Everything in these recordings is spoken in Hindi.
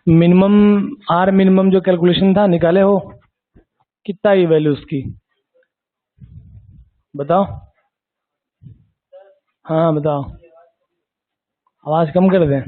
मिनिमम आर मिनिमम जो कैलकुलेशन था निकाले हो? कितना ही वैल्यू उसकी बताओ। हाँ बताओ, आवाज कम कर दें।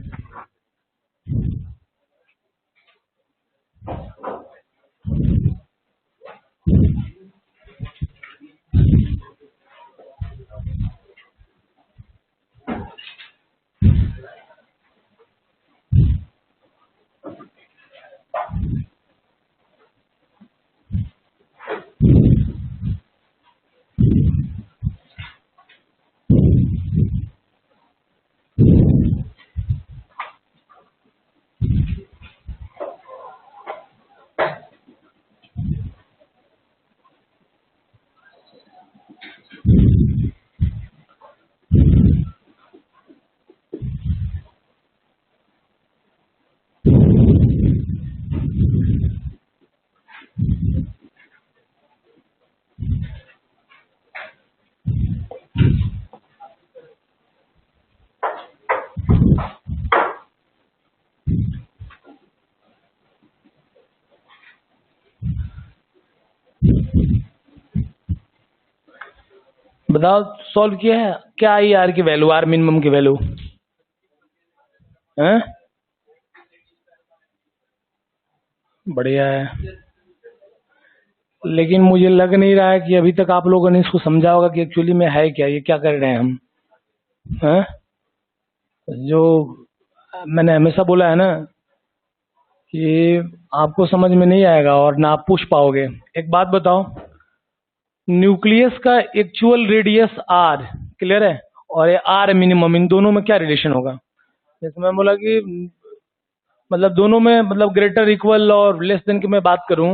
बताओ सॉल्व किया है क्या? आई आर की वैल्यू, आर मिनिमम की वैल्यू है? बढ़िया है, लेकिन मुझे लग नहीं रहा है कि अभी तक आप लोगों ने इसको समझा होगा कि एक्चुअली में है क्या, ये क्या कर रहे हैं हम। हैं? जो मैंने हमेशा बोला है ना कि आपको समझ में नहीं आएगा और ना आप पूछ पाओगे। एक बात बताओ, न्यूक्लियस का एक्चुअल रेडियस आर, क्लियर है, और ये आर मिनिमम, इन दोनों में क्या रिलेशन होगा? जैसे मैं बोला कि मतलब दोनों में, मतलब ग्रेटर इक्वल और लेस देन की मैं बात करूं,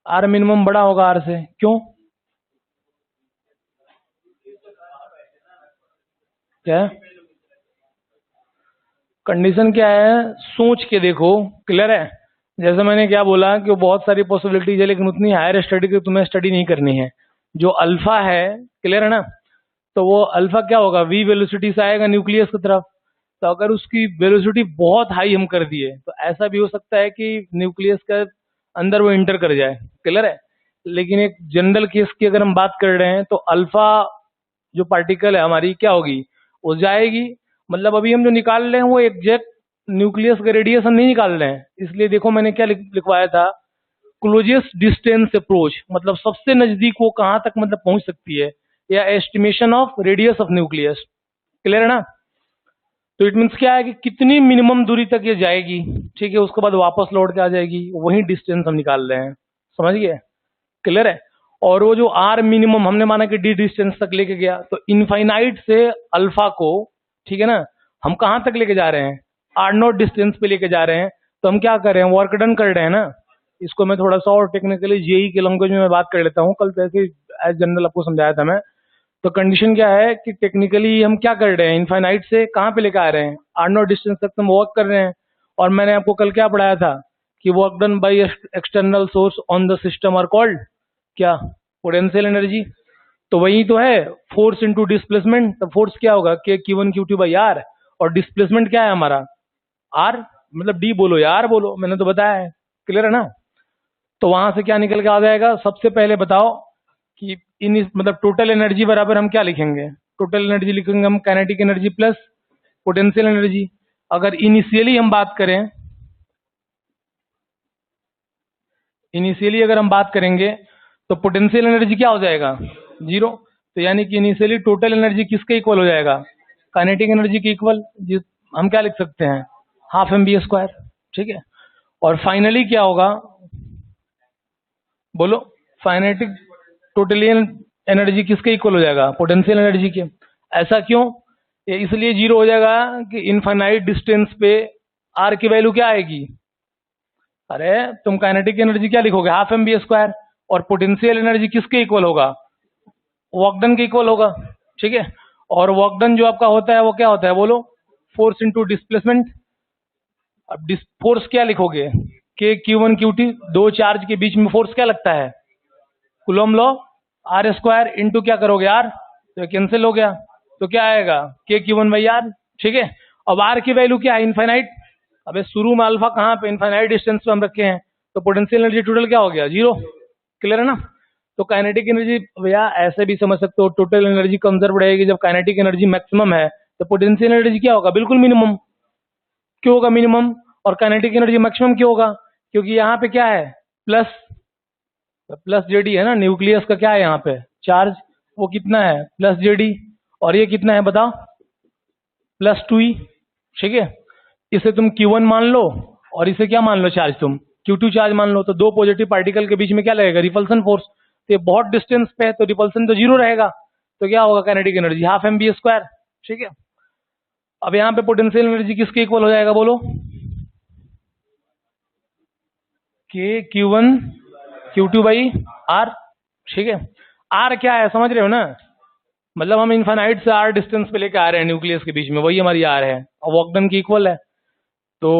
आर मिनिमम बड़ा होगा आर से, क्यों? क्या कंडीशन क्या है? सोच के देखो, क्लियर है। जैसे मैंने क्या बोला कि वो बहुत सारी पॉसिबिलिटीज है, लेकिन उतनी हायर स्टडी की तुम्हें स्टडी नहीं करनी है। जो अल्फा है, क्लियर है ना, तो वो अल्फा क्या होगा, वी वेलोसिटी से आएगा न्यूक्लियस की तरफ। तो अगर उसकी वेलोसिटी बहुत हाई हम कर दिए तो ऐसा भी हो सकता है कि न्यूक्लियस के अंदर वो इंटर कर जाए, क्लियर है। लेकिन एक जनरल केस की अगर हम बात कर रहे हैं तो अल्फा जो पार्टिकल है हमारी क्या होगी, वो जाएगी। मतलब अभी हम जो निकाल रहे हैं वो एग्जैक्ट न्यूक्लियस का रेडिएशन नहीं निकाल रहे हैं। इसलिए देखो मैंने क्या लिखवाया था, क्लोजेस्ट डिस्टेंस अप्रोच, मतलब सबसे नजदीक वो कहाँ तक मतलब पहुंच सकती है, या estimation of radius of nucleus, clear है ना। तो इट मीन्स क्या है कि कितनी मिनिमम दूरी तक ये जाएगी, ठीक है, उसके बाद वापस लौट के आ जाएगी, वही डिस्टेंस हम निकाल रहे हैं, समझ गए, क्लियर है। और वो जो आर मिनिमम हमने माना कि डी डिस्टेंस तक लेके गया, तो इनफाइनाइट से अल्फा को, ठीक है ना, हम कहाँ तक लेके जा रहे हैं, आर नॉट डिस्टेंस पे लेके जा रहे हैं। तो हम क्या कर रहे हैं, वर्क डन कर रहे हैं ना। इसको मैं थोड़ा सा और टेक्निकली जेई के लैंग्वेज में मैं बात कर लेता हूँ, कल तो ऐसे एज जनरल आपको समझाया था मैं। तो कंडीशन क्या है कि टेक्निकली हम क्या कर रहे हैं, इनफाइनाइट से कहाँ पे लेकर आ रहे हैं, आर नॉट डिस्टेंस तक हम वर्क कर रहे हैं। और मैंने आपको कल क्या पढ़ाया था कि work done by external source on the system are called क्या, पोटेंशियल एनर्जी। तो वही तो है, फोर्स इनटू डिस्प्लेसमेंट। तो फोर्स क्या होगा, के Q1 Q2 बाई आर, और डिस्प्लेसमेंट क्या है हमारा, आर, मतलब डी बोलो या आर बोलो, मैंने तो बताया है, क्लियर है ना। तो वहां से क्या निकल के आ जाएगा, सबसे पहले बताओ कि इन मतलब टोटल एनर्जी बराबर हम क्या लिखेंगे, टोटल एनर्जी लिखेंगे हम kinetic energy plus potential energy. अगर इनिशियली हम बात करें, इनिशियली अगर हम बात करेंगे तो पोटेंशियल एनर्जी क्या हो जाएगा, जीरो। तो यानी कि इनिशियली टोटल एनर्जी किसके इक्वल हो जाएगा, काइनेटिक एनर्जी के इक्वल। जिस हम क्या लिख सकते हैं, हाफ एम बी स्क्वायर, ठीक है। और फाइनली क्या होगा, बोलो, फाइनेटिक टोटल एनर्जी किसके इक्वल हो जाएगा, पोटेंशियल एनर्जी के। ऐसा क्यों, ये इसलिए जीरो हो जाएगा कि इनफाइनाइट डिस्टेंस पे आर की वैल्यू क्या आएगी, अरे तुम काइनेटिक एनर्जी क्या लिखोगे, हाफ एम बी स्क्वायर। और पोटेंशियल एनर्जी किसके इक्वल होगा, वर्क डन के इक्वल होगा, ठीक है। और वर्क डन जो आपका होता है वो क्या होता है, बोलो, फोर्स इंटू डिस्प्लेसमेंट। अब फोर्स क्या लिखोगे, के Q1 Q2, दो चार्ज के बीच में फोर्स क्या लगता है, Coulomb law, R square into क्या करोगे आर, तो कैंसिल हो गया। तो क्या आएगा, के Q1 बाई आर, ठीक है। अब आर की वैल्यू क्या है, इनफाइनाइट, अबे शुरू में अल्फा कहाँ पे, इनफाइनाइट डिस्टेंस पे हम रखे हैं, तो पोटेंशियल एनर्जी टोटल क्या हो गया, 0। क्लियर है ना। तो काइनेटिक एनर्जी भैया ऐसे भी समझ सकते हो, टोटल एनर्जी कंजर्व रहेगी जब काइनेटिक एनर्जी मैक्सिमम है, तो पोटेंशियल एनर्जी क्या होगा, बिल्कुल मिनिमम। क्यों होगा मिनिमम, और काइनेटिक एनर्जी मैक्सिमम क्यों होगा, क्योंकि यहाँ पे क्या है, प्लस जेडी है ना, न्यूक्लियस का क्या है यहाँ पे चार्ज, वो कितना है प्लस जेडी, और ये कितना है बताओ, +2e। ठीक है, इसे तुम Q1 मान लो और इसे क्या मान लो चार्ज, तुम Q2 चार्ज मान लो, तो दो पॉजिटिव पार्टिकल के बीच में क्या लगेगा, रिपल्सन फोर्स। तो ये बहुत डिस्टेंस पे है तो रिपल्सन तो 0 रहेगा, तो क्या होगा काइनेटिक एनर्जी 12mv²। ठीक है, अब यहाँ पे पोटेंशियल एनर्जी किसके इक्वल हो जाएगा बोलो, के Q1 Q2/R। ठीक है, R क्या है समझ रहे हो ना, मतलब हम इनफाइनाइट से R डिस्टेंस पे लेके आ रहे हैं न्यूक्लियस के बीच में, वही हमारी R है और वर्क डन की इक्वल है। तो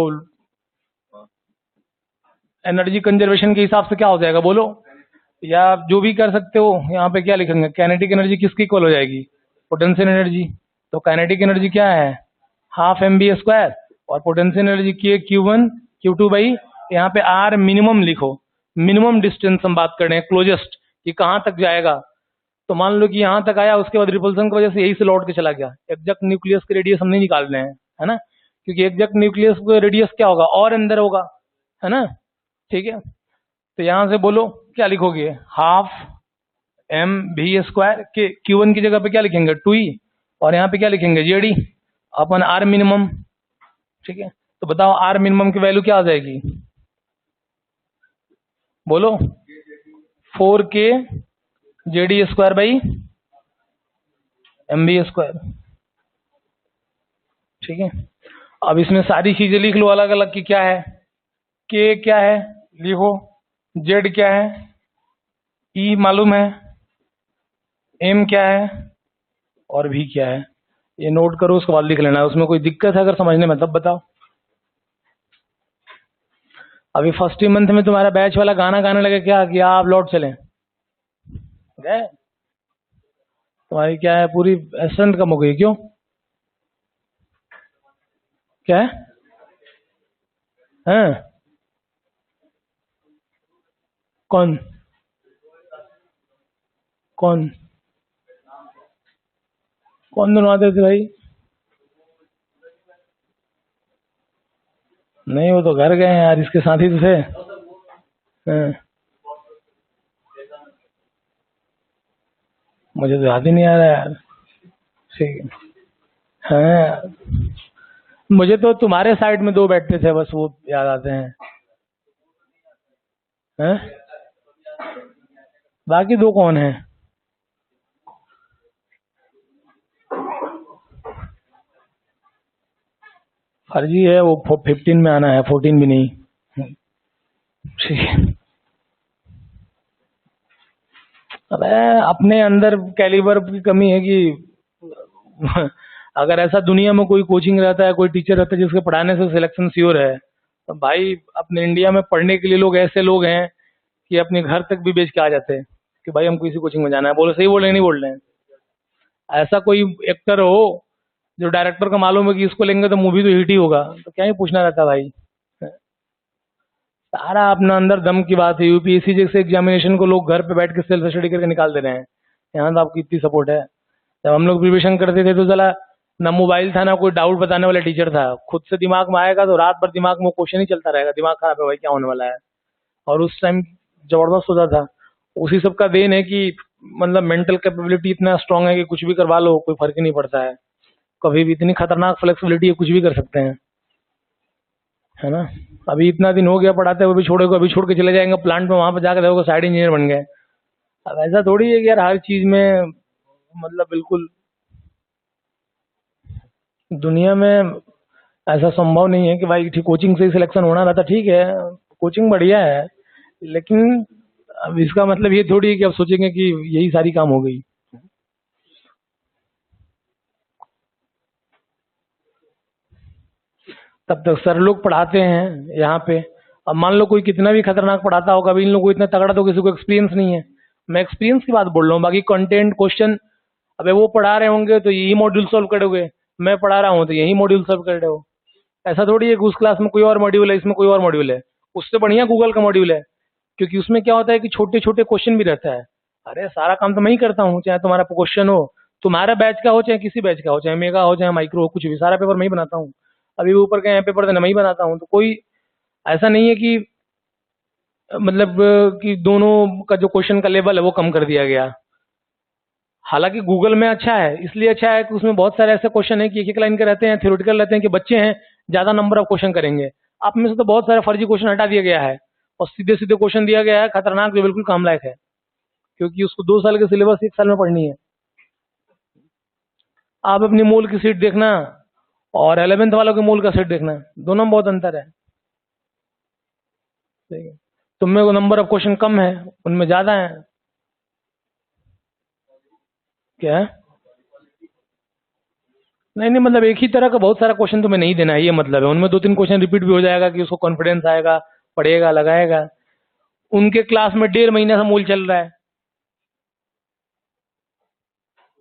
एनर्जी कंजर्वेशन के हिसाब से क्या हो जाएगा बोलो, या आप जो भी कर सकते हो, यहाँ पे क्या लिखेंगे, काइनेटिक एनर्जी किसकी इक्वल हो जाएगी, पोटेंशियल एनर्जी। तो काइनेटिक एनर्जी क्या है 12mv², और पोटेंशियल एनर्जी के Q1 Q2/, यहाँ पे R मिनिमम लिखो, मिनिमम डिस्टेंस हम बात कर रहे हैं, क्लोजेस्ट, कि कहाँ तक जाएगा। तो मान लो कि यहाँ तक आया, उसके बाद रिपल्सन की वजह से यही से लौट के चला गया। एग्जैक्ट न्यूक्लियस के रेडियस हम नहीं निकाल रहे हैं, है ना, क्योंकि एग्जैक्ट न्यूक्लियस का रेडियस क्या होगा, और अंदर होगा, है ना। ठीक है, तो यहाँ से बोलो क्या लिखोगे, 12mv² के Q1 की जगह पे क्या लिखेंगे 2e, और यहाँ पे क्या लिखेंगे जेडी अपन R मिनिमम। ठीक है, तो बताओ R मिनिमम की वैल्यू क्या आ जाएगी, बोलो 4k JD²/mv²। ठीक है, अब इसमें सारी चीजें लिख लो अलग अलग की, क्या है k क्या है लिखो, z क्या है, e मालूम है, m क्या है, और v क्या है, ये नोट करो, उसके बाद लिख लेना। उसमें कोई दिक्कत है अगर समझने में तब बताओ। अभी फर्स्ट ही मंथ में तुम्हारा बैच वाला गाना गाने लगे क्या कि आप लौट चलें, गए तुम्हारी क्या है पूरी स्ट्रेंथ कम हो गई, क्यों क्या है, हैं? कौन कौन कौन दोनों आते थे भाई, नहीं वो तो घर गए हैं यार, इसके साथ ही तो थे। हैं? मुझे तो याद ही नहीं आ रहा यार। ठीक है, हैं? मुझे तो तुम्हारे साइड में दो बैठते थे बस, वो याद आते हैं। हैं? बाकी दो कौन है, फर्जी है वो, 15 में आना है, 14 भी नहीं। ठीक है, अबे अपने अंदर कैलिबर की कमी है कि अगर ऐसा दुनिया में कोई कोचिंग रहता है, कोई टीचर रहता है जिसके पढ़ाने से सिलेक्शन श्योर है, तो भाई अपने इंडिया में पढ़ने के लिए लोग ऐसे लोग हैं कि अपने घर तक भी बेच के आ जाते हैं कि भाई हमको इसी कोचिंग में जाना है। बोलो सही बोल रहे हैं नहीं बोल रहे हैं। ऐसा कोई एक्टर हो जो डायरेक्टर का मालूम है कि इसको लेंगे तो मूवी तो हिट ही होगा, तो क्या ही पूछना रहता भाई। सारा अपना अंदर दम की बात है। यूपीएससी जैसे एग्जामिनेशन को लोग घर पे बैठ के सेल्फ स्टडी करके निकाल दे रहे हैं, यहाँ तो आपकी इतनी सपोर्ट है। जब हम लोग प्रिपरेशन करते थे तो चला ना मोबाइल था ना कोई डाउट बताने वाला टीचर था, खुद से दिमाग में आएगा तो रात भर दिमाग में क्वेश्चन ही चलता रहेगा, दिमाग खराब है भाई क्या होने वाला है। और उस टाइम जबरदस्त होता था। उसी सब का देन है कि मतलब मेंटल कैपेबिलिटी इतना स्ट्रांग है कि कुछ भी करवा लो कोई फर्क ही नहीं पड़ता है। कभी भी इतनी खतरनाक फ्लेक्सिबिलिटी है, कुछ भी कर सकते हैं, है ना। अभी इतना दिन हो गया पढ़ाते हुए, अभी छोड़ोगे, अभी छोड़ के चले जाएंगे प्लांट में, वहां पर जाकर देखोगे साइड इंजीनियर बन गए। अब ऐसा थोड़ी है कि यार हर चीज में मतलब बिल्कुल दुनिया में ऐसा संभव नहीं है कि भाई ठीक कोचिंग से ही सिलेक्शन होना रहता। ठीक है कोचिंग बढ़िया है, लेकिन अब इसका मतलब ये थोड़ी है कि अब सोचेंगे कि यही सारी काम हो गई। तब तक सर लोग पढ़ाते हैं यहाँ पे। अब मान लो कोई कितना भी खतरनाक पढ़ाता होगा, अभी इन लोगों को इतना तगड़ा तो किसी को एक्सपीरियंस नहीं है। मैं एक्सपीरियंस की बात बोल रहा हूँ, बाकी कंटेंट क्वेश्चन अबे वो पढ़ा रहे होंगे तो यही मॉड्यूल सॉल्व करोगे, मैं पढ़ा रहा हूँ तो यही मॉड्यूल सॉल्व कर रहे हो। ऐसा थोड़ी है कि उस क्लास में कोई और मॉड्यूल है, इसमें कोई और मॉड्यूल है। उससे बढ़िया गूगल का मॉड्यूल है, क्योंकि उसमें क्या होता है कि छोटे छोटे क्वेश्चन भी रहता है। अरे सारा काम तो मैं ही करता हूँ, चाहे तुम्हारा क्वेश्चन हो, तुम्हारा बैच का हो चाहे किसी बैच का हो, चाहे मेगा हो चाहे माइक्रो हो, कुछ भी, सारा पेपर मैं ही बनाता हूँ। अभी भी ऊपर के पेपर देना मैं ही बनाता हूँ। तो कोई ऐसा नहीं है कि मतलब कि दोनों का जो क्वेश्चन का लेवल है वो कम कर दिया गया। हालांकि गूगल में अच्छा है, इसलिए अच्छा है कि उसमें बहुत सारे ऐसे क्वेश्चन है कि एक एक लाइन के रहते हैं, थ्योरेटिकल रहते हैं, कि बच्चे हैं ज्यादा नंबर ऑफ क्वेश्चन करेंगे। आप में से तो बहुत सारे फर्जी क्वेश्चन हटा दिया गया है और सीधे सीधे क्वेश्चन दिया गया है खतरनाक, जो बिल्कुल काम लायक है, क्योंकि उसको 2 साल के सिलेबस 1 साल में पढ़नी है। आप अपनी मूल की सीट देखना और 11th वालों के मूल का सीट देखना, दोनों में बहुत अंतर है। ठीक है, तुम में नंबर ऑफ क्वेश्चन कम है, उनमें ज्यादा है। क्या है? नहीं नहीं, मतलब एक ही तरह का बहुत सारा क्वेश्चन तुम्हें नहीं देना है, ये मतलब है। उनमें 2-3 क्वेश्चन रिपीट भी हो जाएगा कि उसको कॉन्फिडेंस आएगा, पढ़ेगा, लगाएगा। उनके क्लास में 1.5 महीना से मूल चल रहा है।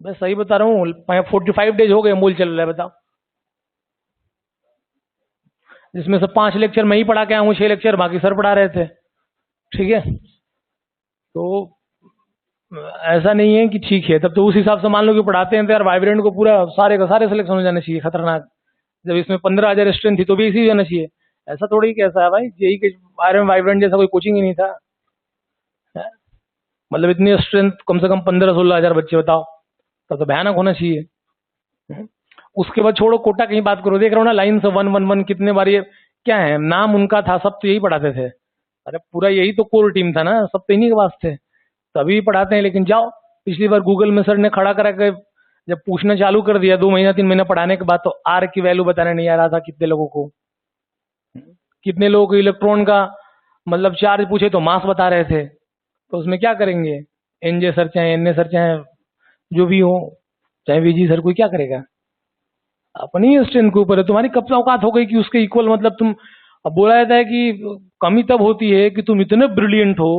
मैं सही बता रहा हूँ, 45 डेज हो गए मूल चल रहा है, बताओ। जिसमें से 5 लेक्चर मैं ही पढ़ा के आया हूँ, 6 लेक्चर बाकी सर पढ़ा रहे थे। ठीक है, तो ऐसा नहीं है कि ठीक है, तब तो उस हिसाब से मान लो कि पढ़ाते हैं तो यार वाइब्रेंट को पूरा सारे का सारे सिलेक्शन हो जाने चाहिए, खतरनाक। जब इसमें 15,000 स्ट्रेंथ थी तो भी इसी जाना चाहिए। ऐसा थोड़ी कैसा है भाई, जेई के बारे में वाइब्रेंट जैसा कोई कोचिंग ही नहीं था। है? मतलब इतनी स्ट्रेंथ कम से कम 15-16 हजार बच्चे, बताओ, तब तो भयानक होना चाहिए। है? उसके बाद छोड़ो, कोटा की बात करो, देख रहा हूँ ना लाइन से 1-1-1 कितने बार, ये क्या है नाम उनका था, सब तो यही पढ़ाते थे। अरे पूरा यही तो कोर टीम था ना, सब तो इन्हीं के पास थे, तभी पढ़ाते हैं। लेकिन जाओ, पिछली बार गूगल में सर ने खड़ा करा के जब पूछना चालू कर दिया 2 महीना 3 महीना पढ़ाने के बाद, तो आर की वैल्यू बताने नहीं आ रहा था कितने लोगों को। कितने लोगों को इलेक्ट्रॉन का मतलब चार्ज पूछे तो मास बता रहे थे, तो उसमें क्या करेंगे? एनजे सर चाहे एनए सर चाहे जो भी हो, चाहे वीजी सर, कोई क्या करेगा? अपनी स्ट्रेंथ के ऊपर है। तुम्हारी कब से औकात हो गई कि उसके इक्वल, मतलब तुम, अब बोला जाता है कि कमी तब होती है कि तुम इतने ब्रिलियंट हो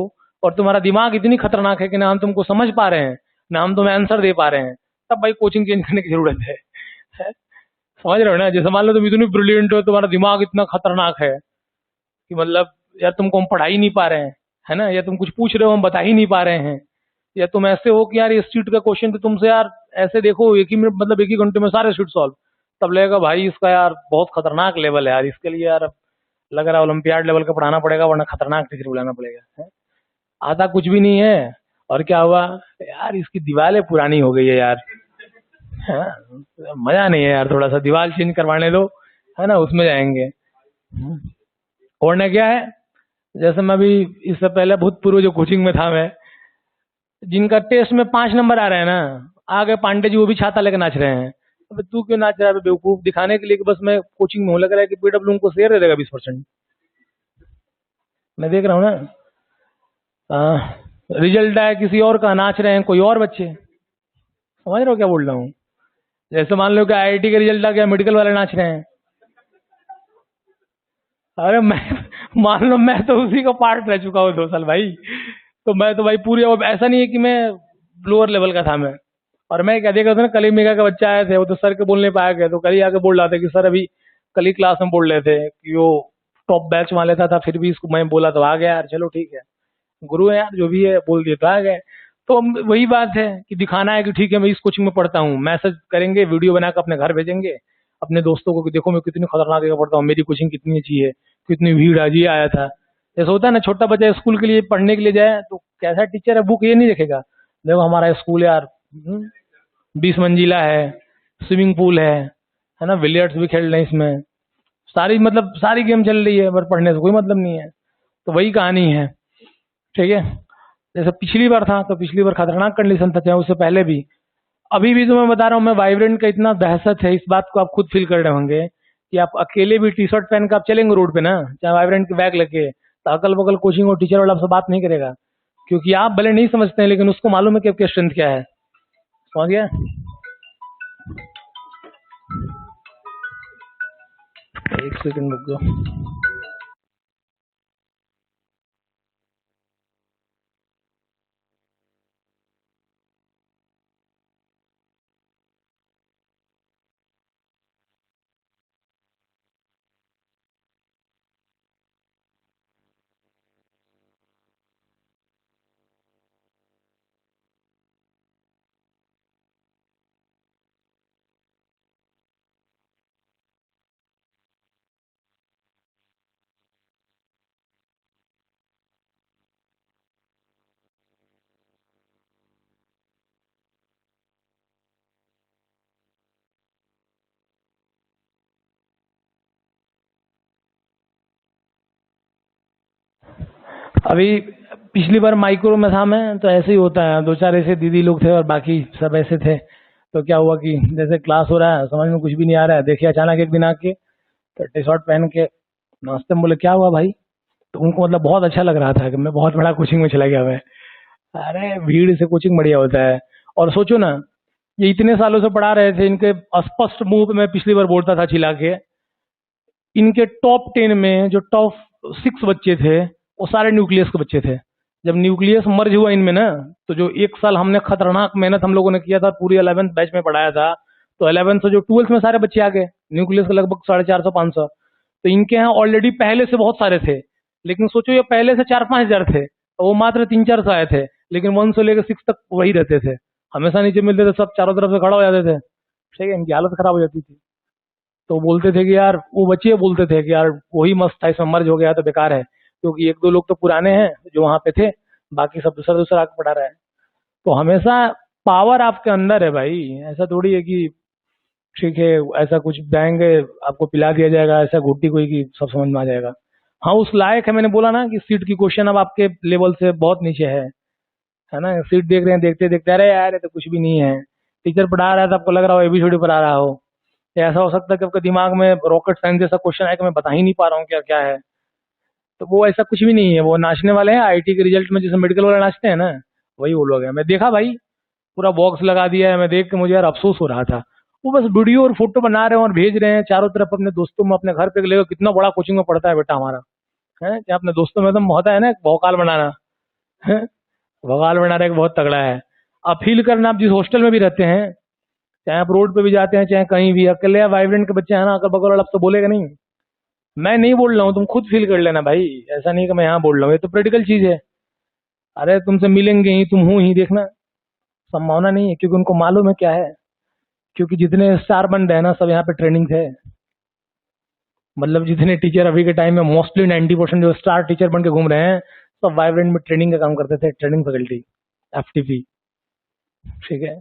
और तुम्हारा दिमाग इतनी खतरनाक है कि ना हम तुमको समझ पा रहे हैं ना हम तुम्हें आंसर दे पा रहे हैं, तब भाई कोचिंग चेंज करने की जरूरत है? समझ रहे हो ना? जैसे मान लो तुम इतनी ब्रिलियंट हो, तुम्हारा दिमाग इतना खतरनाक है कि मतलब या तुमको हम पढ़ा ही नहीं पा रहे हैं, है ना, या तुम कुछ पूछ रहे हो हम बता ही नहीं पा रहे हैं, या तुम ऐसे हो कि यार इस सीट का क्वेश्चन तो तुमसे यार ऐसे देखो एक ही मिनट, मतलब एक ही घंटे में सारे सीट सॉल्व, तब लगेगा भाई इसका यार बहुत खतरनाक लेवल है यार, इसके लिए यार लग रहा है ओलंपियाड लेवल का पढ़ाना पड़ेगा, वरना खतरनाक टीचर बुलाना पड़ेगा। है? आता कुछ भी नहीं है, और क्या हुआ यार, इसकी दीवारें पुरानी हो गई है यार। हाँ, मजा नहीं है यार, थोड़ा सा दीवार चेंज करवाने दो, है ना, उसमें जाएंगे। और ना क्या है, जैसे मैं अभी इससे पहले भूतपूर्व जो कोचिंग में था मैं, जिनका टेस्ट में 5 नंबर आ रहे हैं ना, आगे पांडे जी वो भी छाता लेकर नाच रहे हैं। अबे तू क्यों नाच रहा है? अबे बेवकूफ, दिखाने के लिए कि बस मैं कोचिंग में हूँ, लग रहा है कि पीडब्ल्यू को शेयर दे देगा 20%। मैं देख रहा हूँ ना, रिजल्ट आया किसी और का, नाच रहे हैं कोई और बच्चे। समझ रहे हो क्या बोल रहा हूँ? जैसे मान लो कि आईआईटी का रिजल्ट आ गया, मेडिकल वाले नाच रहे हैं। अरे मैं मान लो मैं तो उसी का पार्ट रह चुका हूँ 2 साल भाई, तो मैं तो भाई पूरी, अब ऐसा नहीं है कि मैं लोअर लेवल का था मैं। और मैं क्या देखा था ना, कल ही मेगा का बच्चा आए थे, वो तो सर के बोलने पे आ गए, तो कल ही आके बोल रहा था कि सर अभी कल ही क्लास में बोल रहे थे कि वो टॉप बैच वाले था फिर भी इसको मैं बोला तो आ गया यार, चलो ठीक है, गुरु है यार, जो भी है बोल दिए तो आ गए। तो वही बात है कि दिखाना है कि ठीक है मैं इस कोचिंग में पढ़ता हूँ, मैसेज करेंगे, वीडियो बनाकर अपने घर भेजेंगे अपने दोस्तों को कि देखो मैं कितनी खतरनाक जगह पढ़ता हूँ, मेरी कोचिंग कितनी अच्छी है, कितनी भीड़ आज ये आया था। जैसे होता है ना, छोटा बच्चा स्कूल के लिए पढ़ने के लिए जाए तो कैसा टीचर है, बुक ये नहीं देखेगा, देखो हमारा स्कूल यार 20 मंजिला है, स्विमिंग पूल है ना, बिलियर्ड्स भी खेल रहे हैं इसमें, सारी मतलब सारी गेम चल रही है, पर पढ़ने से कोई मतलब नहीं है। तो वही कहानी है। ठीक है, जैसे पिछली बार था तो पिछली बार खतरनाक कंडीशन था, चाहे उससे पहले भी। अभी भी जो मैं बता रहा हूँ मैं, वाइब्रेंट का इतना दहशत है, इस बात को आप खुद फील कर रहे होंगे कि आप अकेले भी टी शर्ट पहन कर आप चलेंगे रोड पे ना, चाहे वाइब्रेंट के बैग लेके, तो अगल बगल कोचिंग और टीचर वाला आपसे बात नहीं करेगा, क्योंकि आप भले नहीं समझते हैं लेकिन उसको मालूम है कि आपकी स्ट्रेंथ क्या है। समझ गया? 1 सेकंड रुक जाओ। अभी पिछली बार माइक्रो में था मैं, तो ऐसे ही होता है, दो चार ऐसे दीदी लोग थे और बाकी सब ऐसे थे। तो क्या हुआ कि जैसे क्लास हो रहा है, समझ में कुछ भी नहीं आ रहा है, देखिए अचानक एक दिन आके तो टी शर्ट पहन के नाश्ते में बोले क्या हुआ भाई। तो उनको मतलब बहुत अच्छा लग रहा था कि मैं बहुत बड़ा कोचिंग में चला गया मैं। अरे भीड़ से कोचिंग बढ़िया होता है। और सोचो ना, ये इतने सालों से पढ़ा रहे थे, इनके स्पष्ट मुंह पे मैं पिछली बार बोलता था चिल्ला के, इनके टॉप 10 में जो टॉप 6 बच्चे थे वो सारे न्यूक्लियस के बच्चे थे। जब न्यूक्लियस मर्ज हुआ इनमें ना, तो जो एक साल हमने खतरनाक मेहनत हम लोगों ने किया था, पूरी 11th बैच में पढ़ाया था, तो 11th से जो 12th में सारे बच्चे आ गए न्यूक्लियस के लगभग 450-500। तो इनके यहाँ ऑलरेडी पहले से बहुत सारे थे, लेकिन सोचो ये पहले से 4-5 हजार थे और वो मात्र 3-4 सौ आए थे, लेकिन 1 से लेकर 6 तक वही रहते थे, हमेशा नीचे मिलते थे, सब चारों तरफ से खड़ा हो जाते थे। ठीक है, इनकी हालत खराब हो जाती थी। तो बोलते थे कि यार, वो बच्चे बोलते थे कि यार वही मस्त था, इसमें मर्ज हो गया तो बेकार है, क्योंकि एक दो लोग तो पुराने हैं जो वहां पे थे, बाकी सब दूसरा दूसरा आके पढ़ा रहा है। तो हमेशा पावर आपके अंदर है भाई, ऐसा थोड़ी है कि ठीक है ऐसा कुछ देंगे आपको पिला दिया जाएगा, ऐसा घुट्टी कोई की सब समझ में आ जाएगा। हाँ उस लायक है, मैंने बोला ना कि सीट की क्वेश्चन अब आपके लेवल से बहुत नीचे है ना। सीट देख रहे हैं, देखते देखते अरे यार ये तो कुछ भी नहीं है। टीचर पढ़ा रहा है तो आपको लग रहा हो एबीसीडी पढ़ा रहा हो, या ऐसा हो सकता है कि आपके दिमाग में रॉकेट साइंस जैसा क्वेश्चन है कि मैं बता ही नहीं पा रहा हूँ क्या क्या है। तो वो ऐसा कुछ भी नहीं है, वो नाचने वाले हैं आईटी के रिजल्ट में, जैसे मेडिकल वाले नाचते हैं ना, वही वो लोग हैं। मैं देखा भाई, पूरा बॉक्स लगा दिया है, मैं देख के मुझे यार अफसोस हो रहा था। वो बस वीडियो और फोटो बना रहे हैं और भेज रहे हैं चारों तरफ अपने दोस्तों में, अपने घर पे ले कितना बड़ा कोचिंग में पढ़ता है बेटा हमारा, है क्या अपने दोस्तों में तो होता है ना भौकाल बनाना, है भौकाल बनाना एक बहुत तगड़ा है। अब फील करना, आप जिस हॉस्टल में भी रहते हैं, चाहे आप रोड पे भी जाते हैं, चाहे कहीं भी, अकेले या वाइब्रेंट के बच्चे हैं ना, अगर बगल वाला तो बोलेगा नहीं। मैं नहीं बोल रहा हूँ, तुम खुद फील कर लेना भाई, ऐसा नहीं कि मैं यहाँ बोल रहा हूँ, ये तो प्रैक्टिकल चीज है। अरे तुमसे मिलेंगे ही, तुम हो ही, देखना संभावना नहीं है, क्योंकि उनको मालूम है क्या है। क्योंकि जितने स्टार बन रहे हैं ना, सब यहाँ पे ट्रेनिंग थे। मतलब जितने टीचर अभी के टाइम में मोस्टली 90% जो स्टार टीचर बन के घूम रहे हैं, सब वाइब्रेंट में ट्रेनिंग का काम करते थे, ट्रेनिंग फैकल्टी, एफटीपी। ठीक है,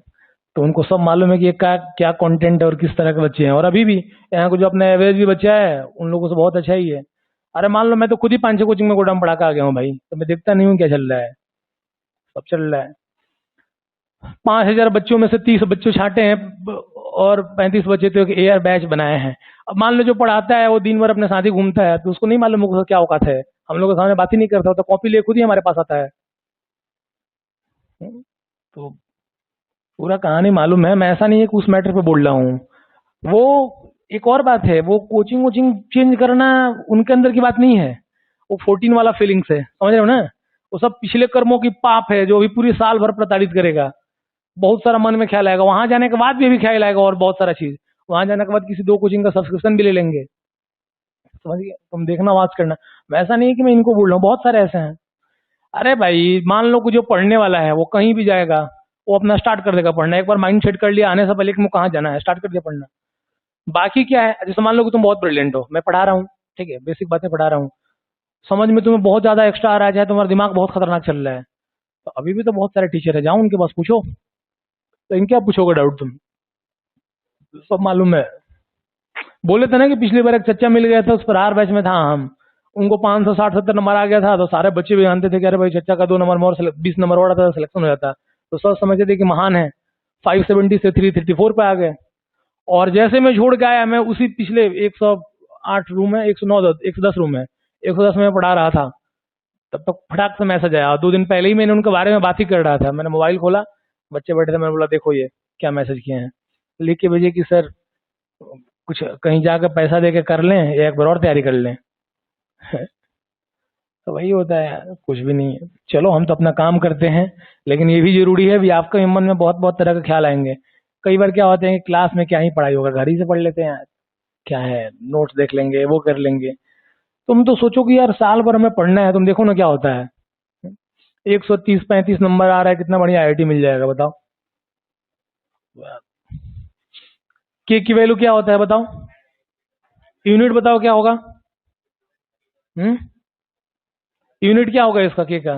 तो उनको सब मालूम है कि ये क्या क्या कंटेंट है और किस तरह के बच्चे हैं। और अभी भी यहाँ को जो अपना एवरेज भी बच्चा है, उन लोगों से बहुत अच्छा ही है। अरे मान लो मैं तो खुद ही 5-6 कोचिंग में गोदाम पढ़ा के आ गया हूँ भाई, तो मैं देखता नहीं हूँ क्या चल रहा है, सब चल रहा है। 5,000 बच्चों में से 30 बच्चे छाटे हैं और 35 बच्चे तो एक एयर बैच बनाए हैं। अब मान लो जो पढ़ाता है वो दिन भर अपने साथ ही घूमता है, तो उसको नहीं मालूम होगा क्या औकात है, हम लोग के सामने बात ही नहीं करता, तो कॉपी ले खुद ही हमारे पास आता है। तो पूरा कहानी मालूम है, मैं ऐसा नहीं है कि उस मैटर पे बोल रहा हूँ। वो एक और बात है, वो कोचिंग वोचिंग चेंज करना उनके अंदर की बात नहीं है, वो 14 वाला फीलिंग्स है, समझ रहे हो ना। वो सब पिछले कर्मों की पाप है जो अभी पूरी साल भर प्रताड़ित करेगा। बहुत सारा मन में ख्याल आएगा, वहां जाने के बाद भी अभी ख्याल आएगा और बहुत सारा चीज। वहां जाने के बाद किसी 2 कोचिंग का सब्सक्रिप्शन भी ले लेंगे, समझ गए, तुम देखना वाच करना। वैसा नहीं है कि मैं इनको बोल रहा हूँ, बहुत सारे ऐसे हैं। अरे भाई मान लो कि जो पढ़ने वाला है वो कहीं भी जाएगा, वो अपना स्टार्ट कर देगा पढ़ना, एक बार माइंड सेट कर लिया आने से पहले कि मुझे कहाँ जाना है, स्टार्ट कर दिया पढ़ना। बाकी क्या है, जैसे मान लो कि तुम बहुत ब्रिलियंट हो, मैं पढ़ा रहा हूँ, ठीक है, बेसिक बातें पढ़ा रहा हूँ, समझ में तुम्हें बहुत ज्यादा एक्स्ट्रा आ रहा है, चाहे तुम्हारा दिमाग बहुत खतरनाक चल रहा है, तो अभी भी तो बहुत सारे टीचर है, जाओ उनके पास पूछो। तो इनके आप पूछोगे डाउट तुम, सब मालूम है। बोले थे ना कि पिछली बार एक चच्चा मिल गया था, उस पर आर बैच में था हम, उनको 560-70 नंबर आ गया था, तो सारे बच्चे भी जानते थे कि अरे भाई चच्चा का 2 नंबर में और 20 नंबर और आता था, सिलेक्शन हो जाता। तो सब समझते थे कि महान है। 570 से 334 पे आ गए। और जैसे मैं छोड़ के आया, मैं उसी पिछले 108 रूम है, 110 रूम है, 110 में पढ़ा रहा था, तब तक फटाक से मैसेज आया। 2 दिन पहले ही मैंने उनके बारे में बात ही कर रहा था, मैंने मोबाइल खोला, बच्चे बैठे थे, मैंने बोला देखो ये क्या मैसेज किए हैं, लिख के भेजे कि सर कुछ कहीं जाकर पैसा दे के कर लें या एक बार और तैयारी कर लें। तो वही होता है यार, कुछ भी नहीं है। चलो हम तो अपना काम करते हैं, लेकिन ये भी जरूरी है भी, आपके मन में बहुत बहुत तरह के ख्याल आएंगे। कई बार क्या होते हैं कि क्लास में क्या ही पढ़ाई होगा, घर ही से पढ़ लेते हैं यार, क्या है नोट्स देख लेंगे, वो कर लेंगे। तुम तो सोचो कि यार साल भर हमें पढ़ना है, तुम देखो ना क्या होता है, 130-35 नंबर आ रहा है, कितना बढ़िया आईआईटी मिल जाएगा बताओ। के की वैल्यू क्या होता है बताओ, यूनिट बताओ क्या होगा। हम्म, यूनिट क्या होगा इसका, के का।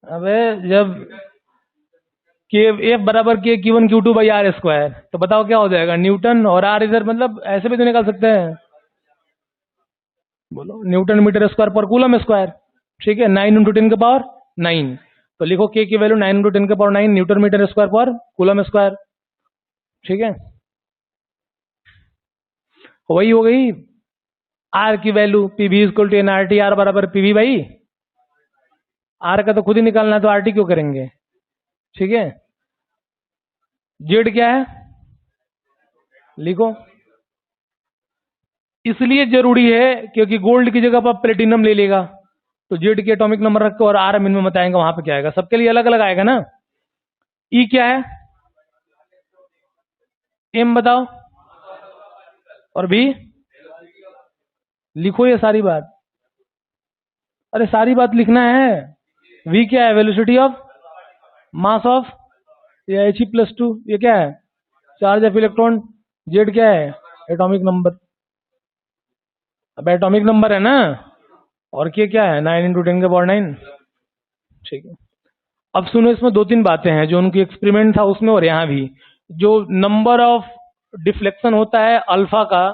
अबे जब के एफ बराबर के Q1 Q2/r², तो बताओ क्या हो जाएगा, न्यूटन। और आर इधर, मतलब ऐसे भी तो निकाल सकते हैं, बोलो न्यूटन मीटर स्क्वायर पर कूलम स्क्वायर। ठीक है, 9 इंटू 10 के पावर 9। तो लिखो के की वैल्यू 9 इंटू 10 के पावर 9 न्यूटन मीटर स्क्वायर पर कूलम स्क्वायर। ठीक है, वही हो गई आर की वैल्यू, PV equal to NRT, R बराबर पीवी बाई आर का तो खुद ही निकालना है, तो आरटी क्यों करेंगे। ठीक है, जेड क्या है लिखो, इसलिए जरूरी है क्योंकि गोल्ड की जगह पर प्लेटिनम ले लेगा, तो जेड के एटॉमिक नंबर रखो और आर मिनिमम बताएंगे, वहां पे क्या आएगा, सबके लिए अलग अलग आएगा ना। ई क्या है, एम बताओ, और भी लिखो ये सारी बात, अरे सारी बात लिखना है। वी क्या है, वेलोसिटी ऑफ मास ऑफ, ये He प्लस 2, ये क्या है चार्ज ऑफ इलेक्ट्रॉन, जेड क्या है एटॉमिक नंबर, अब एटॉमिक नंबर है ना, और के क्या है 9 इंटू 10 के पावर 9। ठीक है, अब सुनो, इसमें दो तीन बातें हैं जो उनकी एक्सपेरिमेंट था उसमें और यहाँ भी, जो नंबर ऑफ डिफ्लेक्शन होता है अल्फा का,